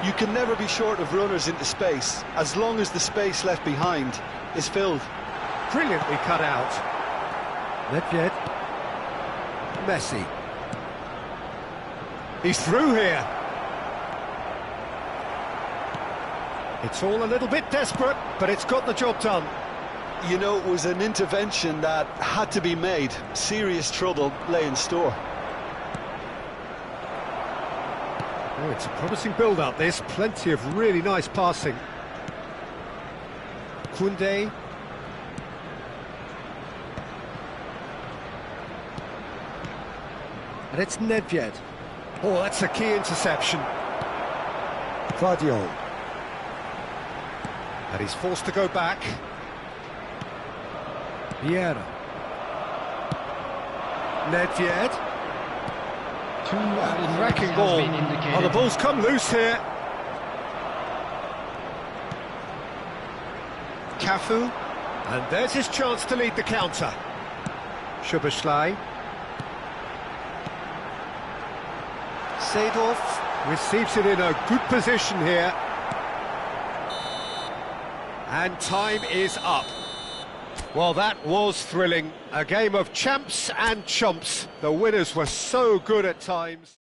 B: You can never be short of runners into space, as long as the space left behind is filled.
A: Brilliantly cut out. Nedved. Messi. He's through here. It's all a little bit desperate, but it's got the job done.
B: You know, it was an intervention that had to be made. Serious trouble lay in store.
A: Oh, it's a promising build-up, this. Plenty of really nice passing. Koundé. And it's Nedved. Oh, that's a key interception. Vardiol. And he's forced to go back. Vieira. Nedved. Cracking ball. Oh, the ball's come loose here. Cafu. And there's his chance to lead the counter. Szloboszlai. Seedorf receives it in a good position here. And time is up. Well, that was thrilling. A game of champs and chumps. The winners were so good at times.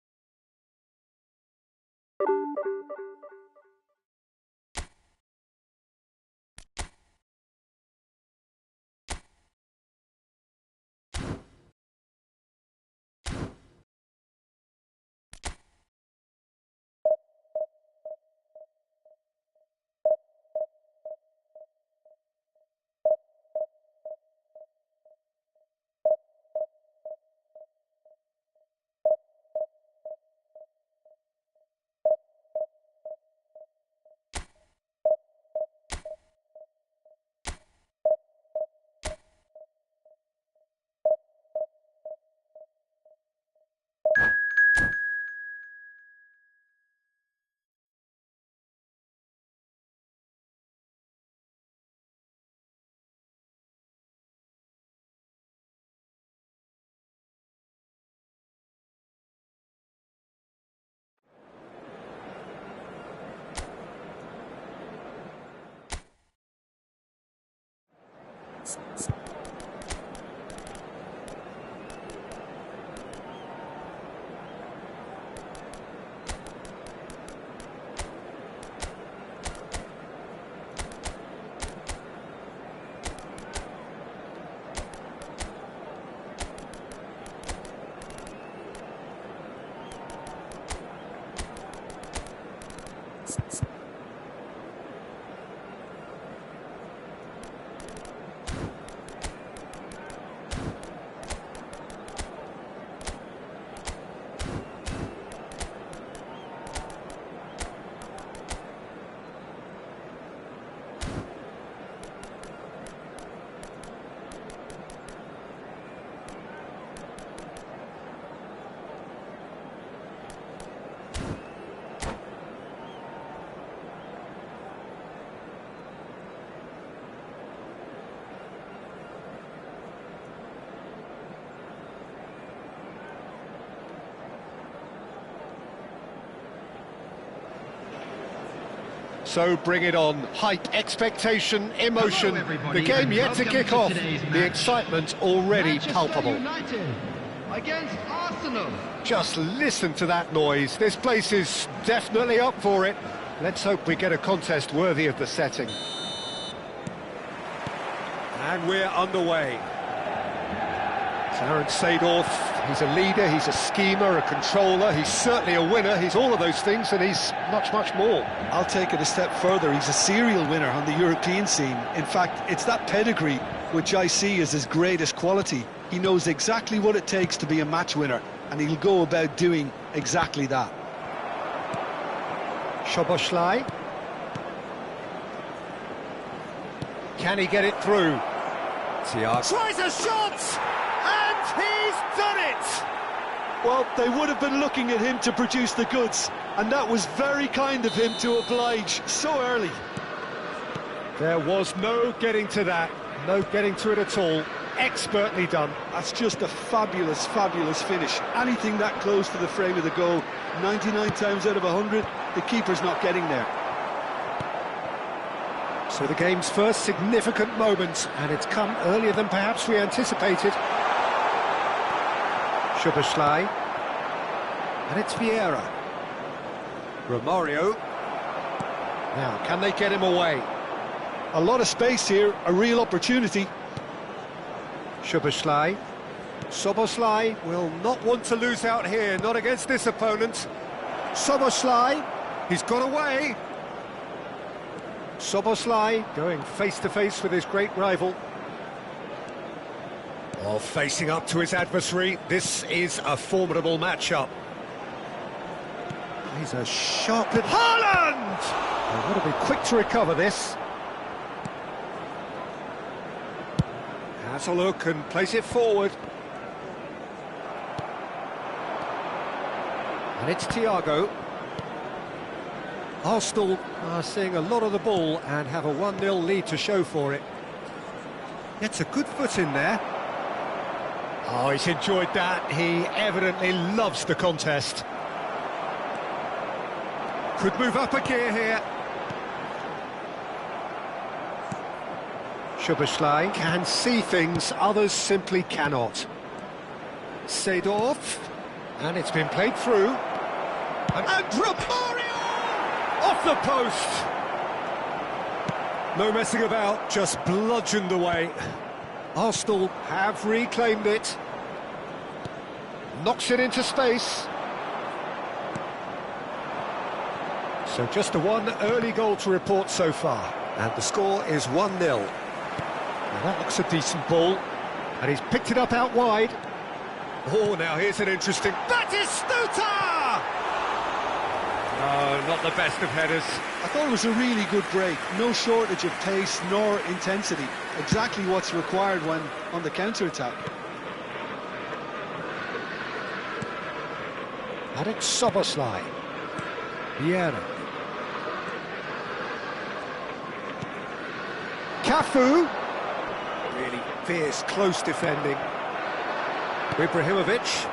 A: So bring it on. Hype, expectation, emotion. The game yet to kick off. The excitement already palpable.
E: United against Arsenal.
A: Just listen to that noise. This place is definitely up for it. Let's hope we get a contest worthy of the setting. And we're underway. Clarence Seedorf, he's a leader, he's a schemer, a controller, he's certainly a winner, he's all of those things, and he's much, much more.
B: I'll take it a step further. He's a serial winner on the European scene. In fact, it's that pedigree which I see as his greatest quality. He knows exactly what it takes to be a match winner, and he'll go about doing exactly that.
A: Szloboszlai. Can he get it through? Thiago tries a shot! And he's done it!
B: Well, they would have been looking at him to produce the goods, and that was very kind of him to oblige so early.
A: There was no getting to that, no getting to it at all. Expertly done.
B: That's just a fabulous, fabulous finish. Anything that close to the frame of the goal, 99 times out of 100, the keeper's not getting there.
A: So the game's first significant moment, and it's come earlier than perhaps we anticipated. Szloboszlai. And it's Vieira. Romario. Now, can they get him away?
B: A lot of space here, a real opportunity.
A: Szloboszlai. Szloboszlai will not want to lose out here, not against this opponent. Szloboszlai, he's got away. Szloboszlai going face-to-face with his great rival. Oh, facing up to his adversary, this is a formidable matchup. He's a sharp... Haaland! They've got to be quick to recover this. Has a look and plays it forward. And it's Thiago. Arsenal are seeing a lot of the ball and have a 1-0 lead to show for it. Gets a good foot in there. Oh, he's enjoyed that. He evidently loves the contest. Could move up a gear here. Szloboszlai can see things others simply cannot. Seedorf, and it's been played through. And Romario! Off the post! No messing about, just bludgeoned away. Arsenal have reclaimed it. Knocks it into space. So just a one early goal to report so far. And the score is 1-0. Now that looks a decent ball. And he's picked it up out wide. Oh, now here's an interesting... Batistuta! No, not the best of headers.
B: I thought it was a really good break. No shortage of pace nor intensity. Exactly what's required when on the counter-attack.
A: And it's Szloboszlai. Vieira. Cafu. Really fierce, close defending. Ibrahimovic.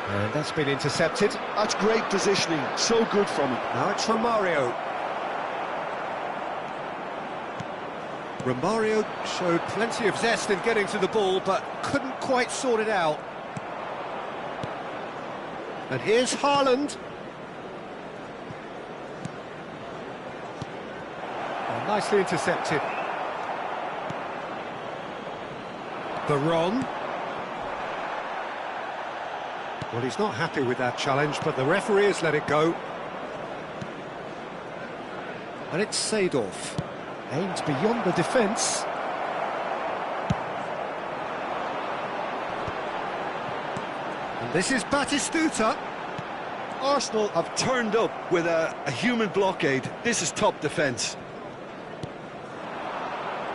A: And that's been intercepted.
B: That's great positioning, so good from him.
A: Now it's Romario. Romario showed plenty of zest in getting to the ball, but couldn't quite sort it out. And here's Haaland. Oh, nicely intercepted. Baron. Well, he's not happy with that challenge, but the referee has let it go. And it's Seedorf. Aimed beyond the defence. And this is Batistuta.
B: Arsenal have turned up with a human blockade. This is top defence.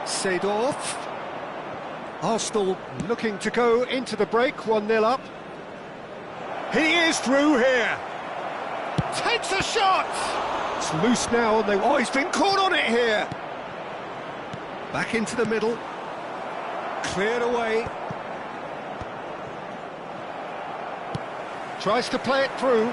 A: Seedorf. Arsenal looking to go into the break, 1-0 up. He is through here. Takes a shot. It's loose now, and oh, he's been caught on it here. Back into the middle. Cleared away. Tries to play it through.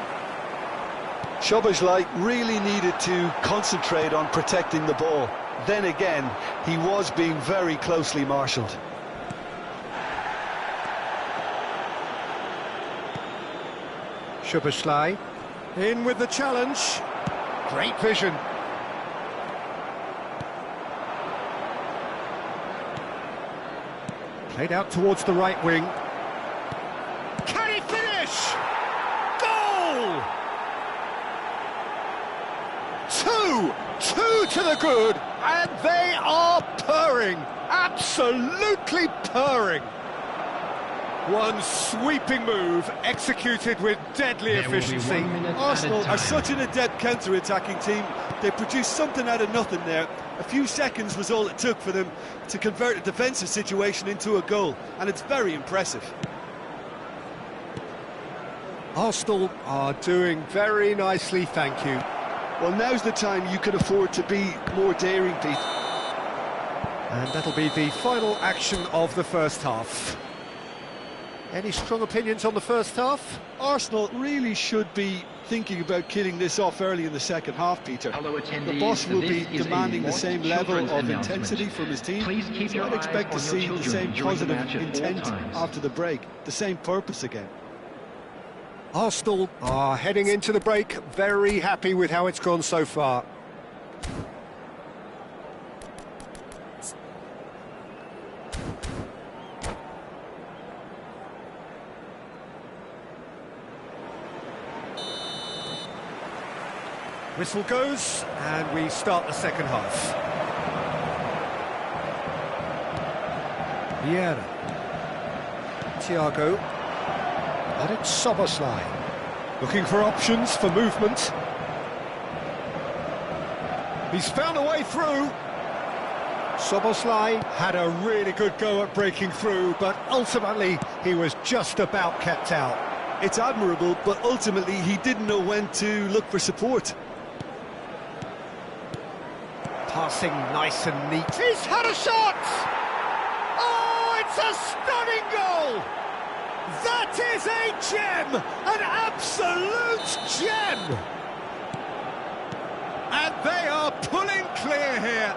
B: Szloboszlai really needed to concentrate on protecting the ball. Then again, he was being very closely marshalled.
A: Szloboszlai in with the challenge. Great vision. Played out towards the right wing. Can he finish? Goal! Two to the good, and they are purring, absolutely purring. One sweeping move, executed with deadly efficiency.
C: Arsenal are such an adept counter-attacking team. They produced something out of nothing there. A few seconds was all it took for them to convert a defensive situation into a goal, and it's very impressive.
A: Arsenal are doing very nicely, thank you.
B: Well, now's the time you can afford to be more daring, Pete.
A: And that'll be the final action of the first half. Any strong opinions on the first half?
B: Arsenal really should be thinking about killing this off early in the second half, Peter. The boss will be demanding the same level of intensity from his team, so I'd expect to see the same positive intent after the break, the same purpose again.
A: Arsenal are heading into the break, very happy with how it's gone so far. Whistle goes, and we start the second half. Vieira. Thiago. And it's Szloboszlai. Looking for options for movement. He's found a way through. Szloboszlai had a really good go at breaking through, but ultimately he was just about kept out.
B: It's admirable, but ultimately he didn't know when to look for support.
A: Passing nice and neat. He's had a shot! Oh, it's a stunning goal! That is a gem! An absolute gem! And they are pulling clear here.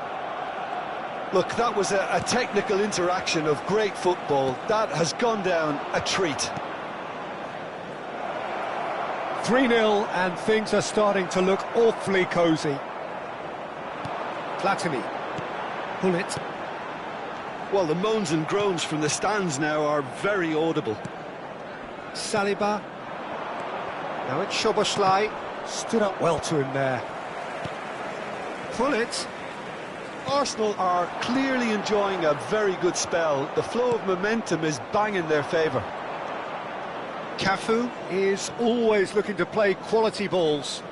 B: Look, that was a technical interaction of great football. That has gone down a treat.
A: 3-0, and things are starting to look awfully cosy. Platini. Pull it.
B: Well, the moans and groans from the stands now are very audible.
A: Saliba. Now it's Szloboszlai. Stood up well to him there. Pull it.
B: Arsenal are clearly enjoying a very good spell. The flow of momentum is bang in their favour.
A: Cafu is always looking to play quality balls.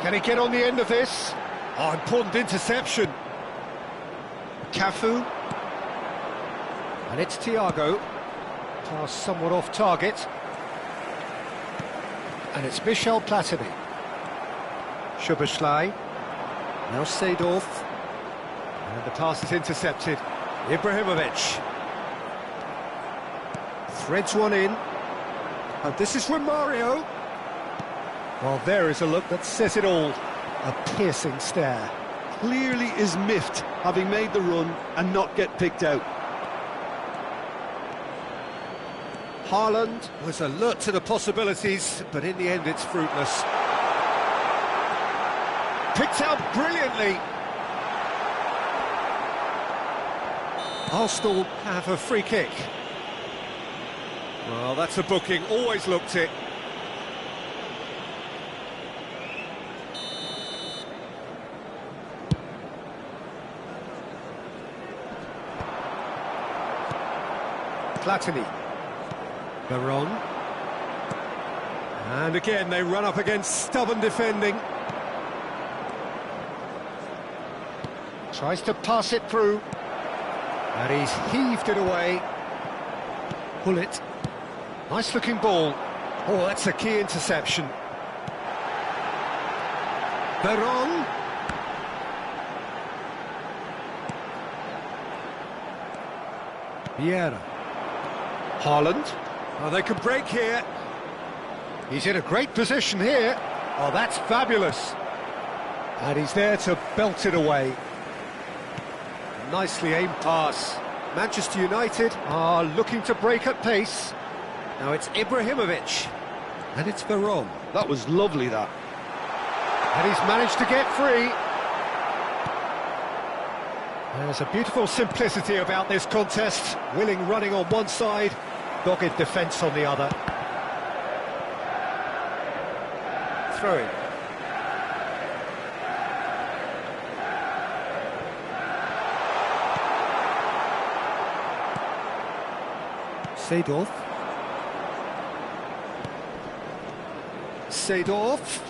A: Can he get on the end of this? Oh, important interception. Cafu. And it's Thiago. Pass somewhat off target. And it's Platini. Szloboszlai. Now Seedorf. And the pass is intercepted. Ibrahimovic. Threads one in. And this is Romario. Well, there is a look that says it all. A piercing stare.
B: Clearly is miffed, having made the run and not get picked out.
A: Haaland was alert to the possibilities, but in the end it's fruitless. Picked out brilliantly. Arsenal have a free kick. Well, that's a booking, always looked it. Platini. Baron. And again, they run up against stubborn defending. Tries to pass it through. And he's heaved it away. Pull it. Nice looking ball. Oh, that's a key interception. Baron. Vieira. Haaland. Oh, they could break here. He's in a great position here. Oh, that's fabulous. And he's there to belt it away. Nicely aimed pass. Manchester United are looking to break at pace. Now it's Ibrahimovic. And it's Veron.
B: That was lovely, that.
A: And he's managed to get free. There's a beautiful simplicity about this contest. Willing running on one side, dogged defence on the other. Throw in. Seedorf. Seedorf.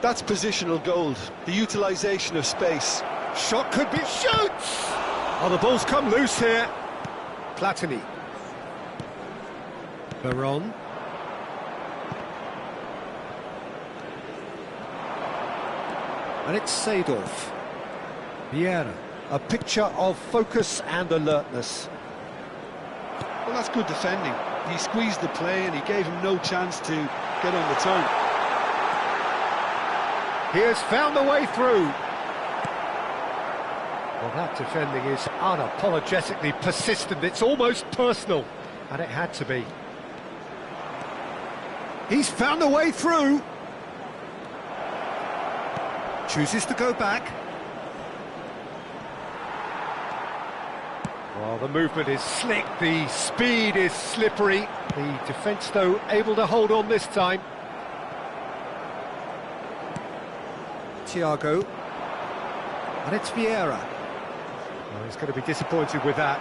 B: That's positional gold, the utilisation of space.
A: Shot could be... Shoots! Oh, the ball's come loose here. Platini. Veron. And it's Seedorf. Vieira. A picture of focus and alertness.
B: Well, that's good defending. He squeezed the play and he gave him no chance to get on the turn.
A: He has found the way through. Well, that defending is unapologetically persistent. It's almost personal. And it had to be. He's found a way through. Chooses to go back. Well, the movement is slick, the speed is slippery. The defence, though, able to hold on this time. Thiago. And it's Vieira. Well, he's going to be disappointed with that.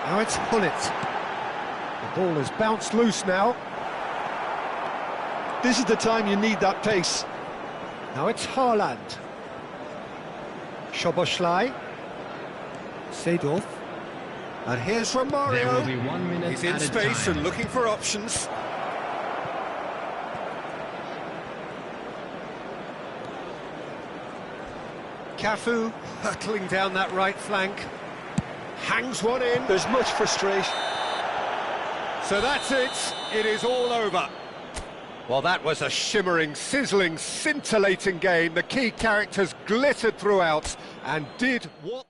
A: Now it's Hullet. The ball has bounced loose now.
B: This is the time you need that pace.
A: Now it's Haaland. Szloboszlai. Seedorf. And here's Romario.
D: There will be 1 minute
A: He's in
D: added
A: space
D: time.
A: and looking for options. Cafu hurtling down that right flank. Hangs one in.
B: There's much frustration.
A: So that's it. It is all over. Well, that was a shimmering, sizzling, scintillating game. The key characters glittered throughout and did what...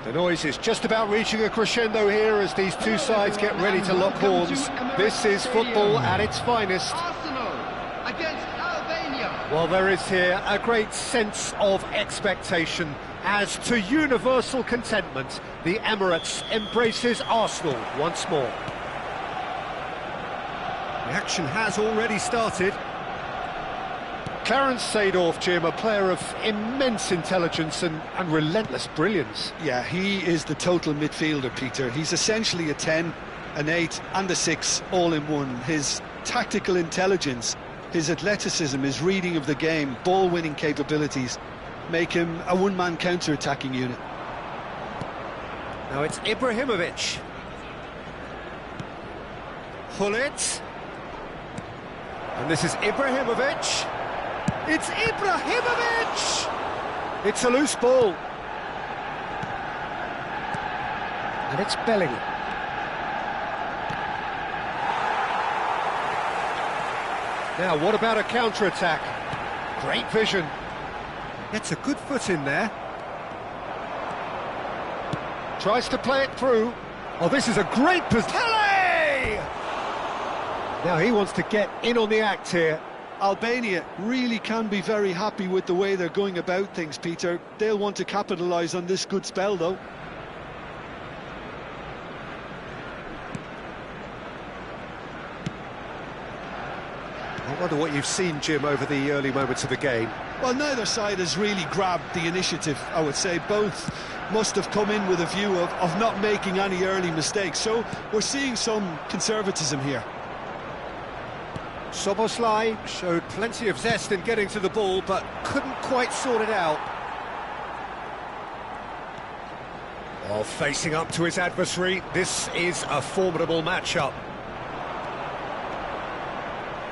A: The noise is just about reaching a crescendo here as these two sides get ready to lock horns. This is football at its finest.
E: Arsenal against Albania.
A: Well, there is here a great sense of expectation as to universal contentment. The Emirates embraces Arsenal once more. The action has already started. Clarence Seedorf, Jim, a player of immense intelligence and relentless brilliance.
B: Yeah, he is the total midfielder, Peter. He's essentially a 10, an 8 and a 6 all in one. His tactical intelligence, his athleticism, his reading of the game, ball-winning capabilities make him a one-man counter-attacking unit.
A: Now it's Ibrahimovic. Hullet. And this is Ibrahimovic. It's Ibrahimovic! It's a loose ball. And it's Bellingham. Now, what about a counter-attack? Great vision. Gets a good foot in there. Tries to play it through. Oh, this is a great position. Now he wants to get in on the act here.
B: Albania really can be very happy with the way they're going about things, Peter. They'll want to capitalise on this good spell, though.
A: I wonder what you've seen, Jim, over the early moments of the game.
B: Well, neither side has really grabbed the initiative, I would say. Both must have come in with a view of not making any early mistakes. So we're seeing some conservatism here.
A: Szloboszlai showed plenty of zest in getting to the ball, but couldn't quite sort it out. While facing up to his adversary, this is a formidable matchup.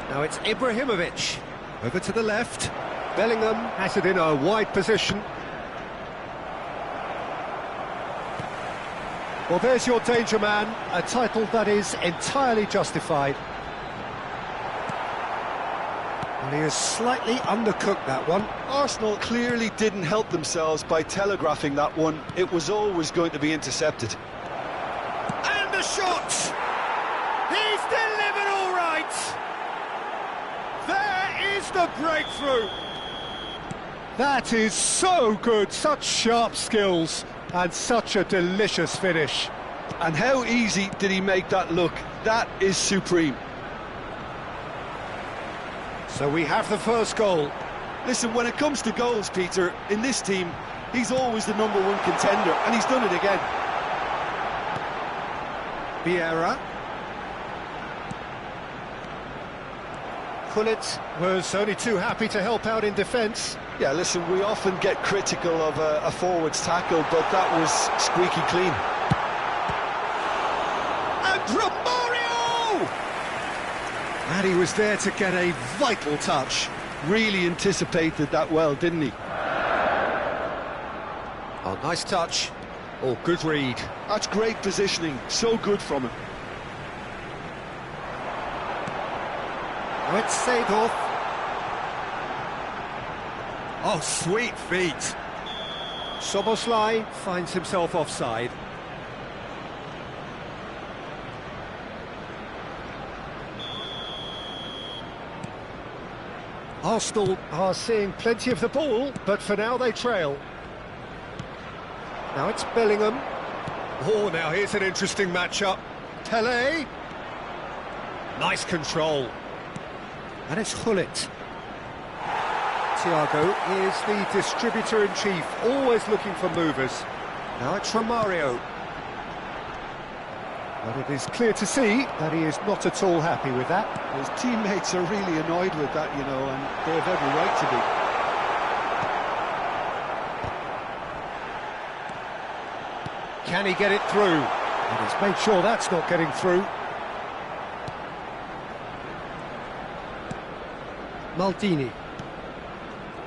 A: Now it's Ibrahimovic. Over to the left. Bellingham has it in a wide position. Well, there's your danger man, a title that is entirely justified. And he has slightly undercooked that one.
B: Arsenal clearly didn't help themselves by telegraphing that one. It was always going to be intercepted.
A: And the shot! He's delivered all right! There is the breakthrough! That is so good, such sharp skills, and such a delicious finish.
B: And how easy did he make that look? That is supreme.
A: So we have the first goal.
B: Listen, when it comes to goals, Peter, in this team, he's always the #1 contender, and he's done it again.
A: Vieira. Hullet was only too happy to help out in defence.
B: Yeah, listen, we often get critical of a forward's tackle, but that was squeaky clean.
A: And Romario! And he was there to get a vital touch.
B: Really anticipated that well, didn't he?
A: Oh, nice touch. Oh, good read.
B: That's great positioning, so good from him.
A: Now it's Seedorf. Oh, sweet feet. Szloboszlai finds himself offside. Arsenal are seeing plenty of the ball, but for now they trail. Now it's Bellingham. Oh, now here's an interesting matchup. Pele. Nice control. And it's Hullet. Thiago is the distributor-in-chief, always looking for movers. Now it's Romario. But it is clear to see that he is not at all happy with that.
B: His teammates are really annoyed with that, you know, and they have every right to be.
A: Can he get it through? And he's made sure that's not getting through. Maldini.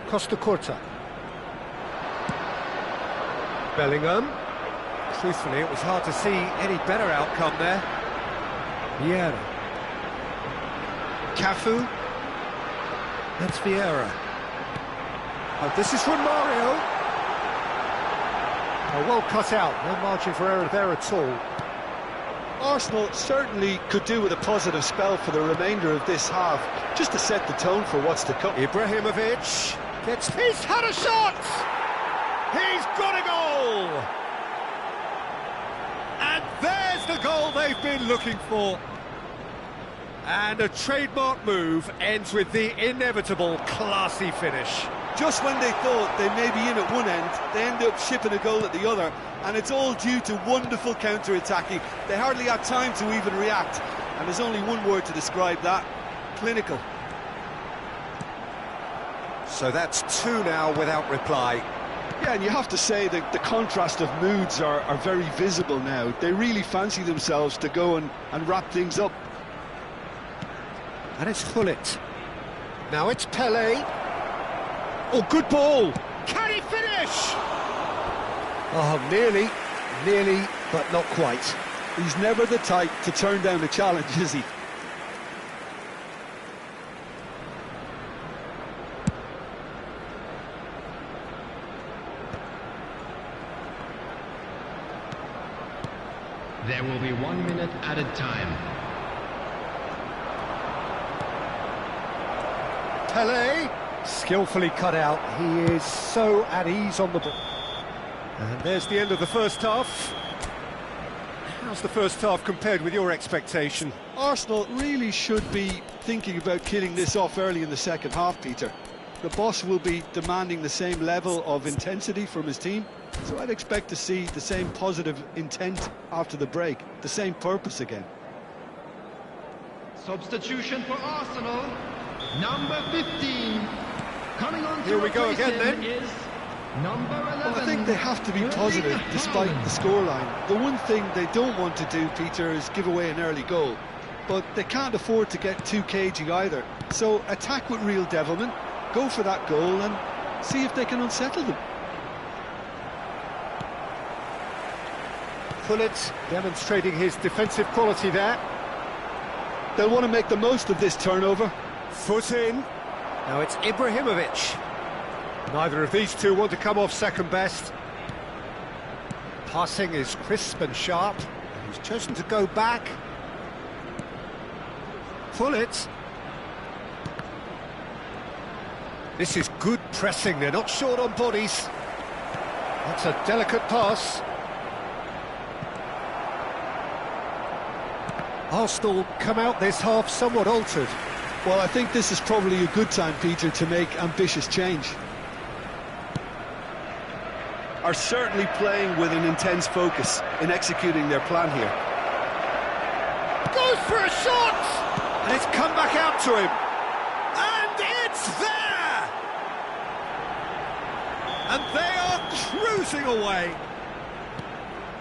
A: Costa Curta. Bellingham. Truthfully, it was hard to see any better outcome there. Vieira. Cafu. That's Vieira. Oh, this is Romario. Well cut out, no margin for error there at all.
B: Arsenal certainly could do with a positive spell for the remainder of this half, just to set the tone for what's to come.
A: Ibrahimovic gets... He's had a shot! He's got a goal! And there's the goal they've been looking for. And a trademark move ends with the inevitable classy finish.
C: Just when they thought they may be in at one end, they end up shipping a goal at the other, and it's all due to wonderful counter-attacking. They hardly had time to even react, and there's only one word to describe that: clinical.
A: So that's 2 now without reply.
B: Yeah, and you have to say that the contrast of moods are very visible now. They really fancy themselves to go and wrap things up.
A: And it's Gullit. Now it's Pelé. Oh, good ball! Can he finish? Oh, nearly, but not quite.
B: He's never the type to turn down a challenge, is he?
E: There will be 1 minute added time.
A: Pelé, skillfully cut out. He is so at ease on the ball. And there's the end of the first half. How's the first half compared with your expectation?
B: Arsenal really should be thinking about killing this off early in the second half, Peter. The boss will be demanding the same level of intensity from his team, so I'd expect to see the same positive intent after the break, the same purpose again.
E: Substitution for Arsenal, number 15. Coming on
A: Here we go again then.
E: Is number 11.
B: Well, I think they have to be positive despite the scoreline. The one thing they don't want to do, Peter, is give away an early goal. But they can't afford to get too cagey either. So attack with real devilment, go for that goal and see if they can unsettle them.
A: Gullit demonstrating his defensive quality there.
B: They'll want to make the most of this turnover.
A: Foot in. Now it's Ibrahimovic. Neither of these two want to come off second best. Passing is crisp and sharp. He's chosen to go back. Gullit. This is good pressing. They're not short on bodies. That's a delicate pass. Arsenal come out this half somewhat altered.
B: Well, I think this is probably a good time, Peter, to make ambitious change. Are certainly playing with an intense focus in executing their plan here.
A: Goes for a shot! And it's come back out to him. And it's there! And they are cruising away.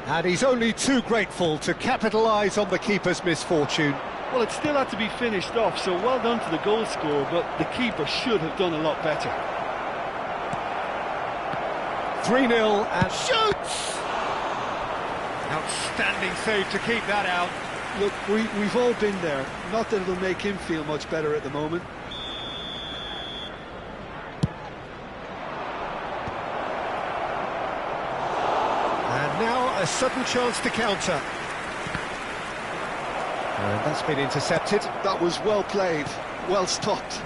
A: And he's only too grateful to capitalise on the keeper's misfortune.
C: Well, it still had to be finished off, so well done to the goal scorer, but the keeper should have done a lot better.
A: 3-0 and shoots! Outstanding save to keep that out.
B: Look, we've all been there. Not that it'll make him feel much better at the moment.
A: And now a sudden chance to counter. And that's been intercepted.
B: That was well played, well stopped.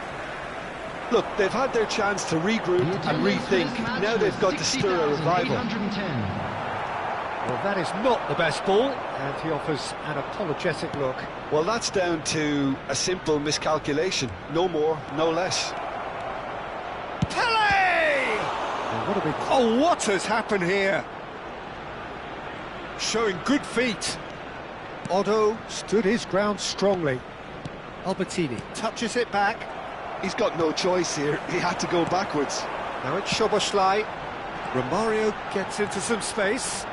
B: Look, they've had their chance to regroup and rethink. Now they've got to stir a revival.
A: Well, that is not the best ball, and he offers an apologetic look.
B: Well, that's down to a simple miscalculation. No more, no less.
A: Pelé! Oh, what has happened here? Showing good feet. Otto stood his ground strongly. Albertini touches it back.
B: He's got no choice here. He had to go backwards.
A: Now it's Szloboszlai. Romario gets into some space.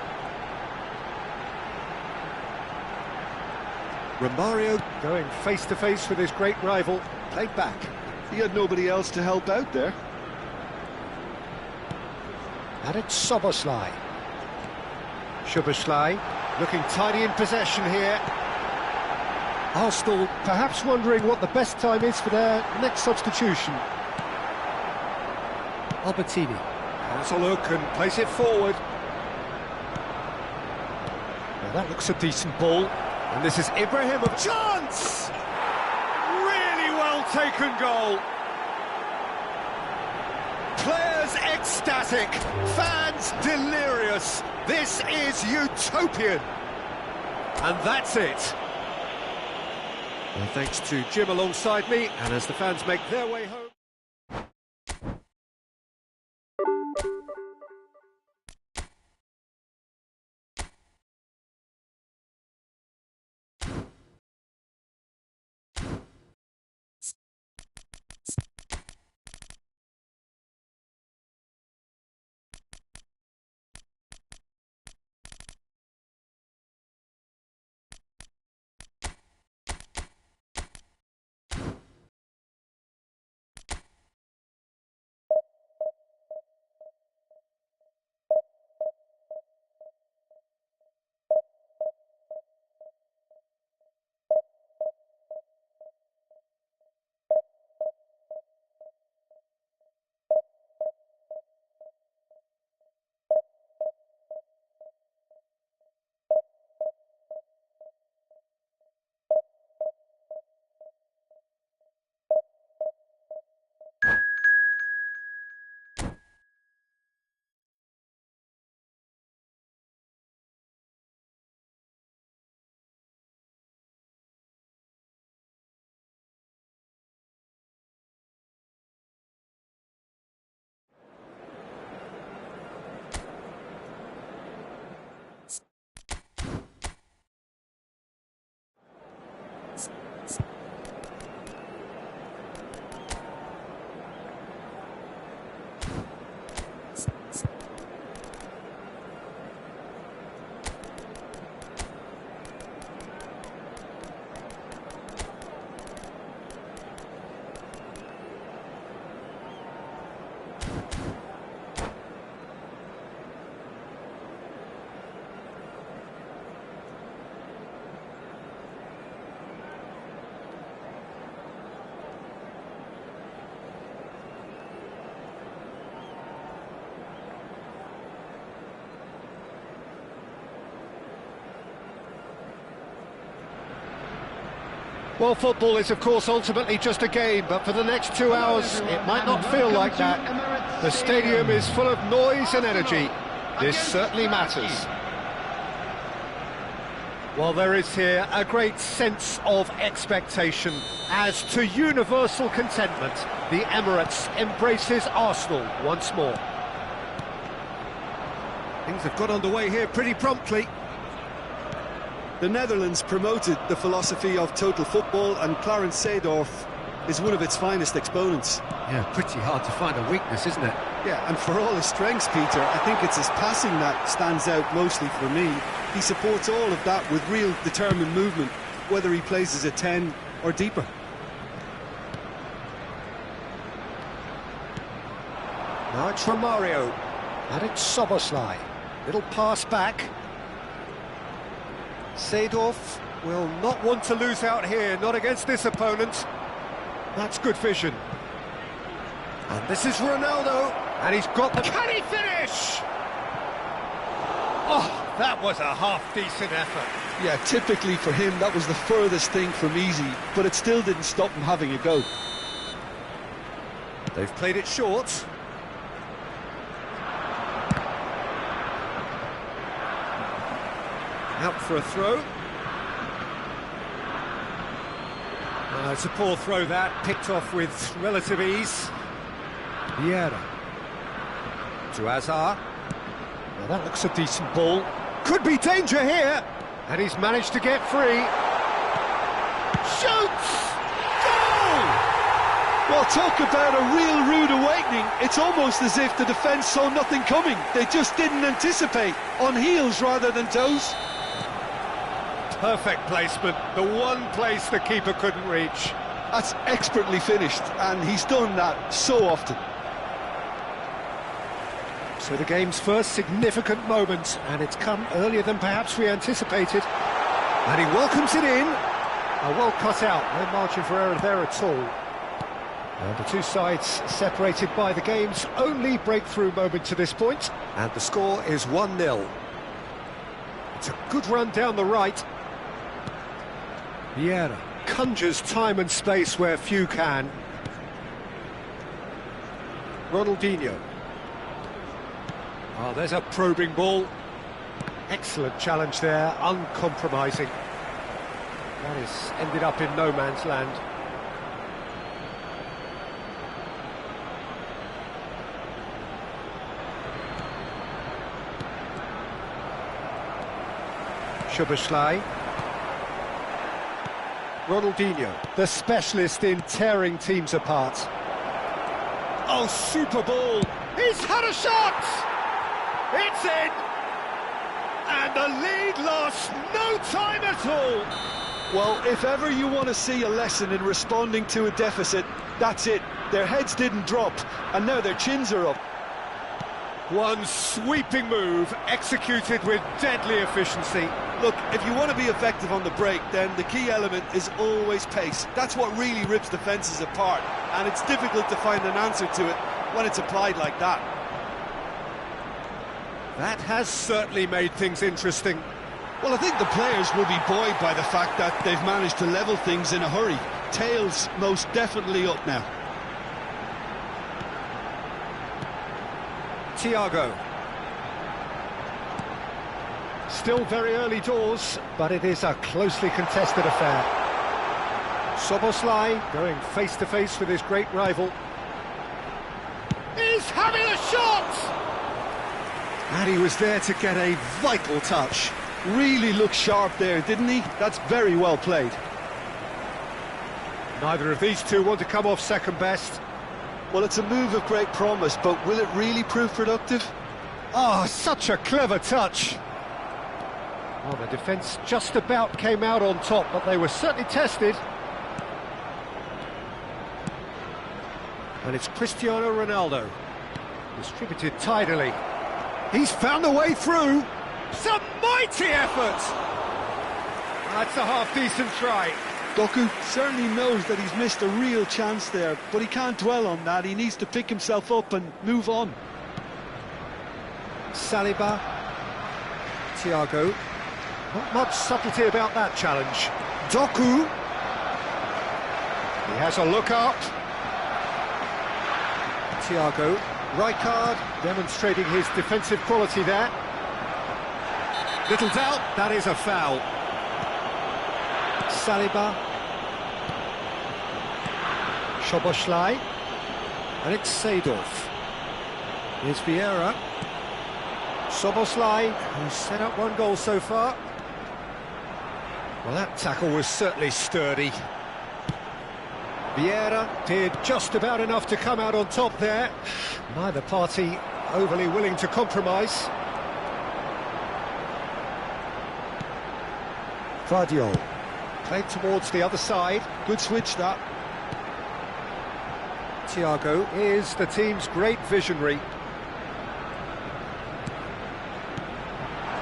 A: Romario going face-to-face with his great rival. Played back.
B: He had nobody else to help out there.
A: And it's Szloboszlai. Szloboszlai looking tidy in possession here. Arsenal perhaps wondering what the best time is for their next substitution. Albertini has a look and plays it forward. That looks a decent ball. And this is Ibrahimovic. Chance! Really well taken goal. Players ecstatic, fans delirious. This is utopian. And that's it. Well, thanks to Jim alongside me, and as the fans make their way home. Well, football is, of course, ultimately just a game, but for the next 2 hours, it might not feel like that. The stadium is full of noise and energy. This certainly matters. Well, there is here a great sense of expectation. As to universal contentment, the Emirates embraces Arsenal once more. Things have got underway here pretty promptly.
B: The Netherlands promoted the philosophy of total football, and Clarence Seedorf is one of its finest exponents.
A: Yeah, pretty hard to find a weakness, isn't it?
B: Yeah, and for all his strengths, Peter, I think it's his passing that stands out mostly for me. He supports all of that with real determined movement, whether he plays as a 10 or deeper.
A: Now it's Romario, and it's Szoboszlai. Little pass back. Seedorf will not want to lose out here, not against this opponent. That's good vision. And this is Ronaldo, and he's got the... Can he finish? Oh, that was a half-decent effort.
B: Yeah, typically for him, that was the furthest thing from easy, but it still didn't stop him having a go.
A: They've played it short. Out for a throw. It's a poor throw that, picked off with relative ease. Vieira. To Azar. Now that looks a decent ball. Could be danger here. And he's managed to get free. Shoots! Goal!
B: Well, talk about a real rude awakening. It's almost as if the defence saw nothing coming. They just didn't anticipate. On heels rather than toes.
A: Perfect placement, the one place the keeper couldn't reach.
B: That's expertly finished, and he's done that so often.
A: So the game's first significant moment, and it's come earlier than perhaps we anticipated. And he welcomes it in. Well cut out, no margin for error there at all. And the two sides separated by the game's only breakthrough moment to this point. And the score is 1-0. It's a good run down the right. Vieira conjures time and space where few can. Ronaldinho. Oh, there's a probing ball. Excellent challenge there, uncompromising. That is ended up in no man's land. Szloboszlai. Ronaldinho, the specialist in tearing teams apart. Oh, super ball! He's had a shot! It's in! And the lead lost no time at all!
B: Well, if ever you want to see a lesson in responding to a deficit, that's it. Their heads didn't drop, and now their chins are up.
A: One sweeping move, executed with deadly efficiency.
C: Look, if you want to be effective on the break, then the key element is always pace. That's what really rips defences apart, and it's difficult to find an answer to it when it's applied like that.
A: That has certainly made things interesting.
B: Well, I think the players will be buoyed by the fact that they've managed to level things in a hurry. Tails most definitely up now.
A: Thiago. Still very early doors, but it is a closely contested affair. Szloboszlai going face-to-face with his great rival. He's having a shot! And he was there to get a vital touch.
B: Really looked sharp there, didn't he? That's very well played.
A: Neither of these two want to come off second best.
B: Well, it's a move of great promise, but will it really prove productive?
A: Oh, such a clever touch. Well, the defence just about came out on top, but they were certainly tested. And it's Cristiano Ronaldo. Distributed tidily. He's found a way through. Some mighty effort! That's a half-decent try.
B: Doku certainly knows that he's missed a real chance there, but he can't dwell on that. He needs to pick himself up and move on.
A: Saliba. Thiago. Not much subtlety about that challenge. Doku. He has a look out. Thiago. Rijkaard demonstrating his defensive quality there. Little doubt, that is a foul. Saliba. Szloboszlai. And it's Seedorf. Here's Vieira. Szloboszlai, who's set up one goal so far. Well, that tackle was certainly sturdy. Vieira did just about enough to come out on top there. Neither party overly willing to compromise. Vardiol played towards the other side.
B: Good switch, that.
A: Thiago is the team's great visionary.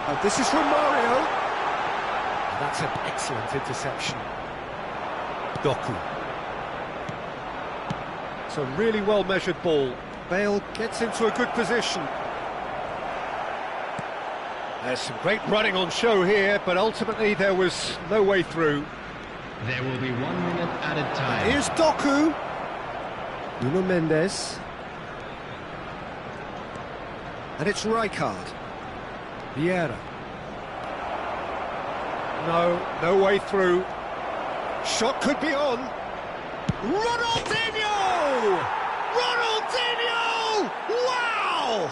A: And this is from Mario. And that's an excellent interception. Doku. It's a really well-measured ball. Bale gets into a good position. There's some great running on show here, but ultimately there was no way through.
E: There will be 1 minute added time.
A: Here's Doku. Nuno Mendes. And it's Rijkaard. Vieira. No way through. Shot could be on. Ronaldinho! Ronaldinho! Wow!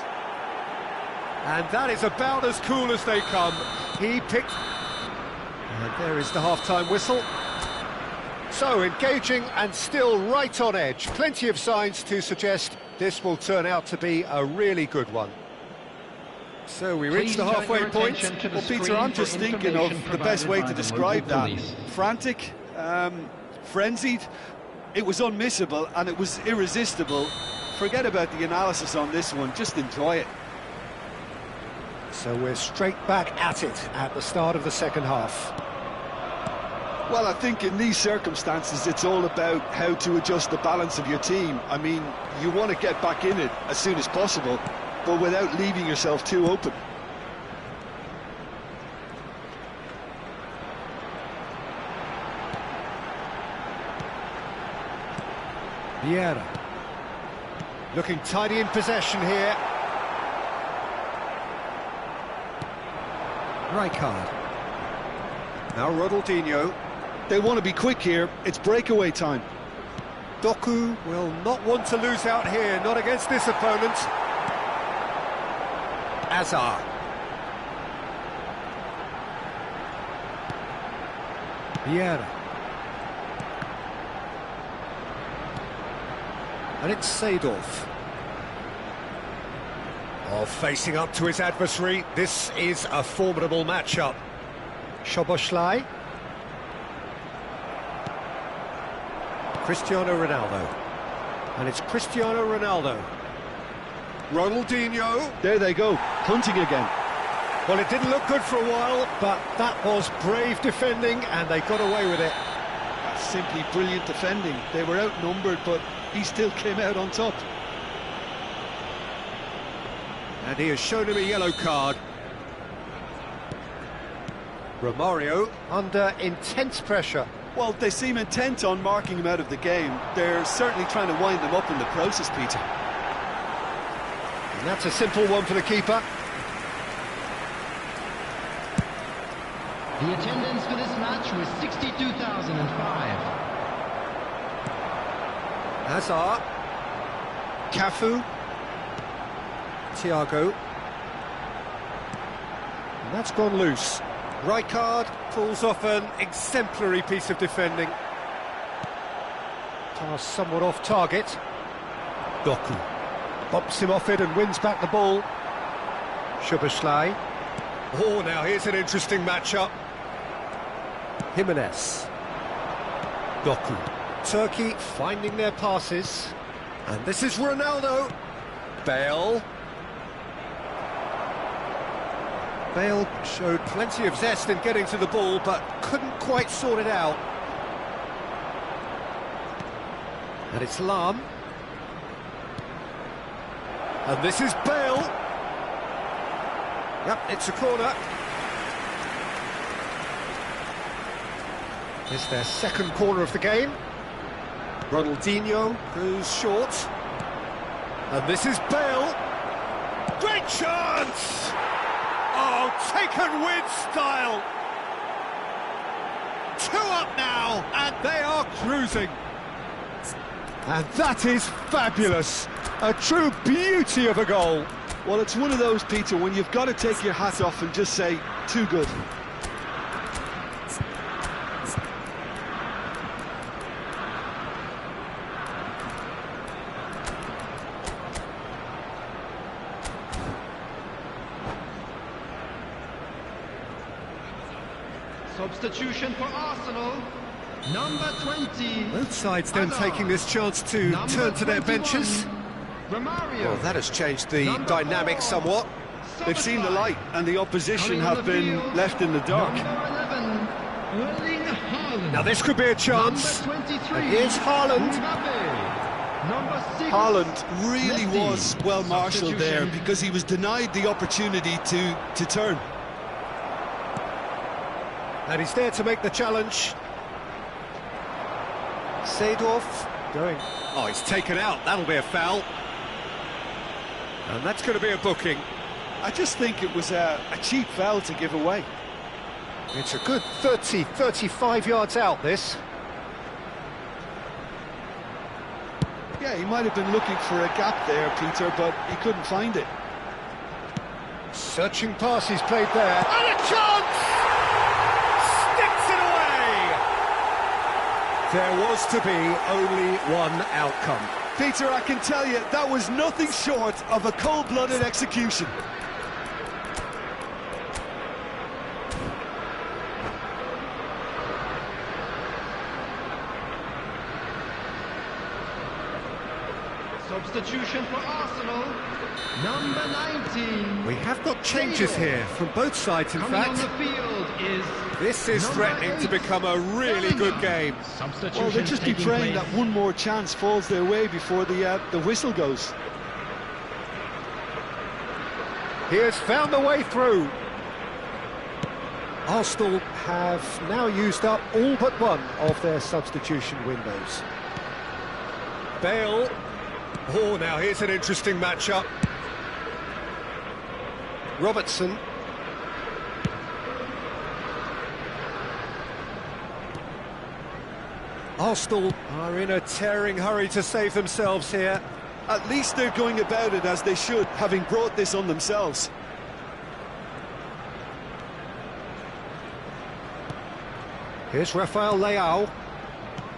A: And that is about as cool as they come. He picked... And there is the half-time whistle. So, engaging and still right on edge. Plenty of signs to suggest this will turn out to be a really good one. So we reach the halfway point.
C: Well, Peter, I'm just thinking of the best way to describe that. Frantic, frenzied. It was unmissable and it was irresistible. Forget about the analysis on this one, just enjoy it.
A: So we're straight back at it at the start of the second half.
B: Well, I think in these circumstances it's all about how to adjust the balance of your team. I mean, you want to get back in it as soon as possible, but without leaving yourself too open.
A: Vieira. Looking tidy in possession here. Rijkaard. Now Ronaldinho.
C: They want to be quick here. It's breakaway time.
A: Doku will not want to lose out here, not against this opponent. Azar. Vieira. And it's Seedorf. Oh, facing up to his adversary, this is a formidable matchup. Szloboszlai. Cristiano Ronaldo. And it's Cristiano Ronaldo. Ronaldinho.
C: There they go, hunting again.
A: Well, it didn't look good for a while, but that was brave defending, and they got away with it.
C: That's simply brilliant defending. They were outnumbered, but he still came out on top.
A: And he has shown him a yellow card. Romario under intense pressure.
C: Well, they seem intent on marking him out of the game. They're certainly trying to wind him up in the process, Peter.
A: And that's a simple one for the keeper.
E: The attendance for this match was 62,005.
A: Hazard. Cafu. Thiago. And that's gone loose. Rijkaard pulls off an exemplary piece of defending. Pass somewhat off target. Doku bumps him off it and wins back the ball. Szloboszlai. Oh, now here's an interesting matchup. Jimenez. Doku. Turkey finding their passes. And this is Ronaldo. Bale. Bale showed plenty of zest in getting to the ball, but couldn't quite sort it out. And it's Lahm. And this is Bale. Yep, it's a corner. It's their second corner of the game. Ronaldinho goes short. And this is Bale. Great chance! Oh, taken with style! 2 up now, and they are cruising. And that is fabulous. A true beauty of a goal.
C: Well, it's one of those, Peter, when you've got to take your hat off and just say, too good.
E: Substitution for Arsenal, number 20.
A: Both sides then taking this chance to turn to their benches.
E: Romario.
A: Well, that has changed the dynamic somewhat.
C: They've seen the light, and the opposition have been left in the dark.
A: Now this could be a chance. And here's Haaland.
C: Haaland really was well marshalled there because he was denied the opportunity to turn.
A: And he's there to make the challenge. Seedorf going. Oh, he's taken out. That'll be a foul. And that's going to be a booking.
C: I just think it was a cheap foul to give away.
A: It's a good 30, 35 yards out, this.
C: Yeah, he might have been looking for a gap there, Peter, but he couldn't find it.
A: Searching pass he's played there. And a chance! There was to be only one outcome.
C: Peter, I can tell you, that was nothing short of a cold-blooded execution.
E: Substitution for Arsenal, number 19.
A: We have got changes here from both sides, in fact.
E: On the field is
A: this is threatening to become a really good game.
C: Well, they'll just be praying that one more chance falls their way before the whistle goes.
A: He has found the way through. Arsenal have now used up all but one of their substitution windows. Bale. Oh, now here's an interesting matchup. Robertson. Arsenal are in a tearing hurry to save themselves here.
C: At least they're going about it as they should, having brought this on themselves.
A: Here's Rafael Leao.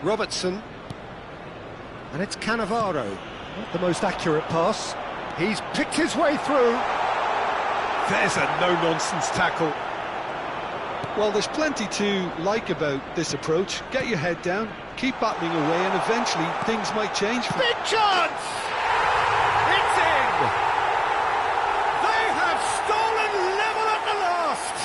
A: Robertson. And it's Cannavaro. Not the most accurate pass. He's picked his way through. There's a no-nonsense tackle.
B: Well, there's plenty to like about this approach. Get your head down, keep battling away, and eventually things might change.
A: Big chance! It's in! They have stolen level at the last!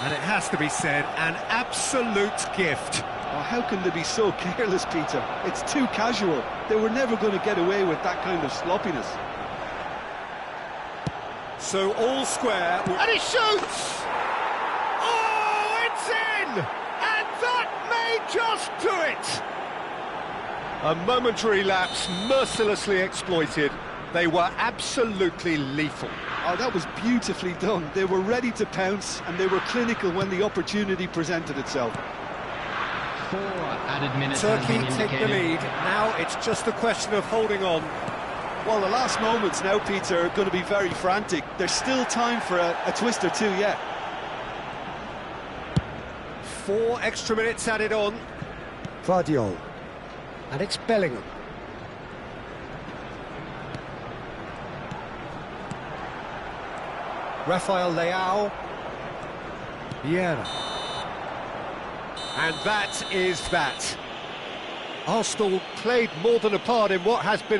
A: And it has to be said, an absolute gift.
B: Oh, how can they be so careless, Peter? It's too casual. They were never going to get away with that kind of sloppiness.
A: So all square, and he shoots! Oh, it's in! And that may just do it! A momentary lapse mercilessly exploited. They were absolutely lethal.
B: Oh, that was beautifully done. They were ready to pounce, and they were clinical when the opportunity presented itself.
E: 4 added minutes
A: Turkey
E: has been
A: take the
E: indicated.
A: lead. Now it's just a question of holding on.
C: Well, the last moments now, Peter, are going to be very frantic. There's still time for a twist or two yet.
A: 4 extra minutes added on. Vardiol. And it's Bellingham. Rafael Leao. Vieira. And that is that. Arsenal played more than a part in what has been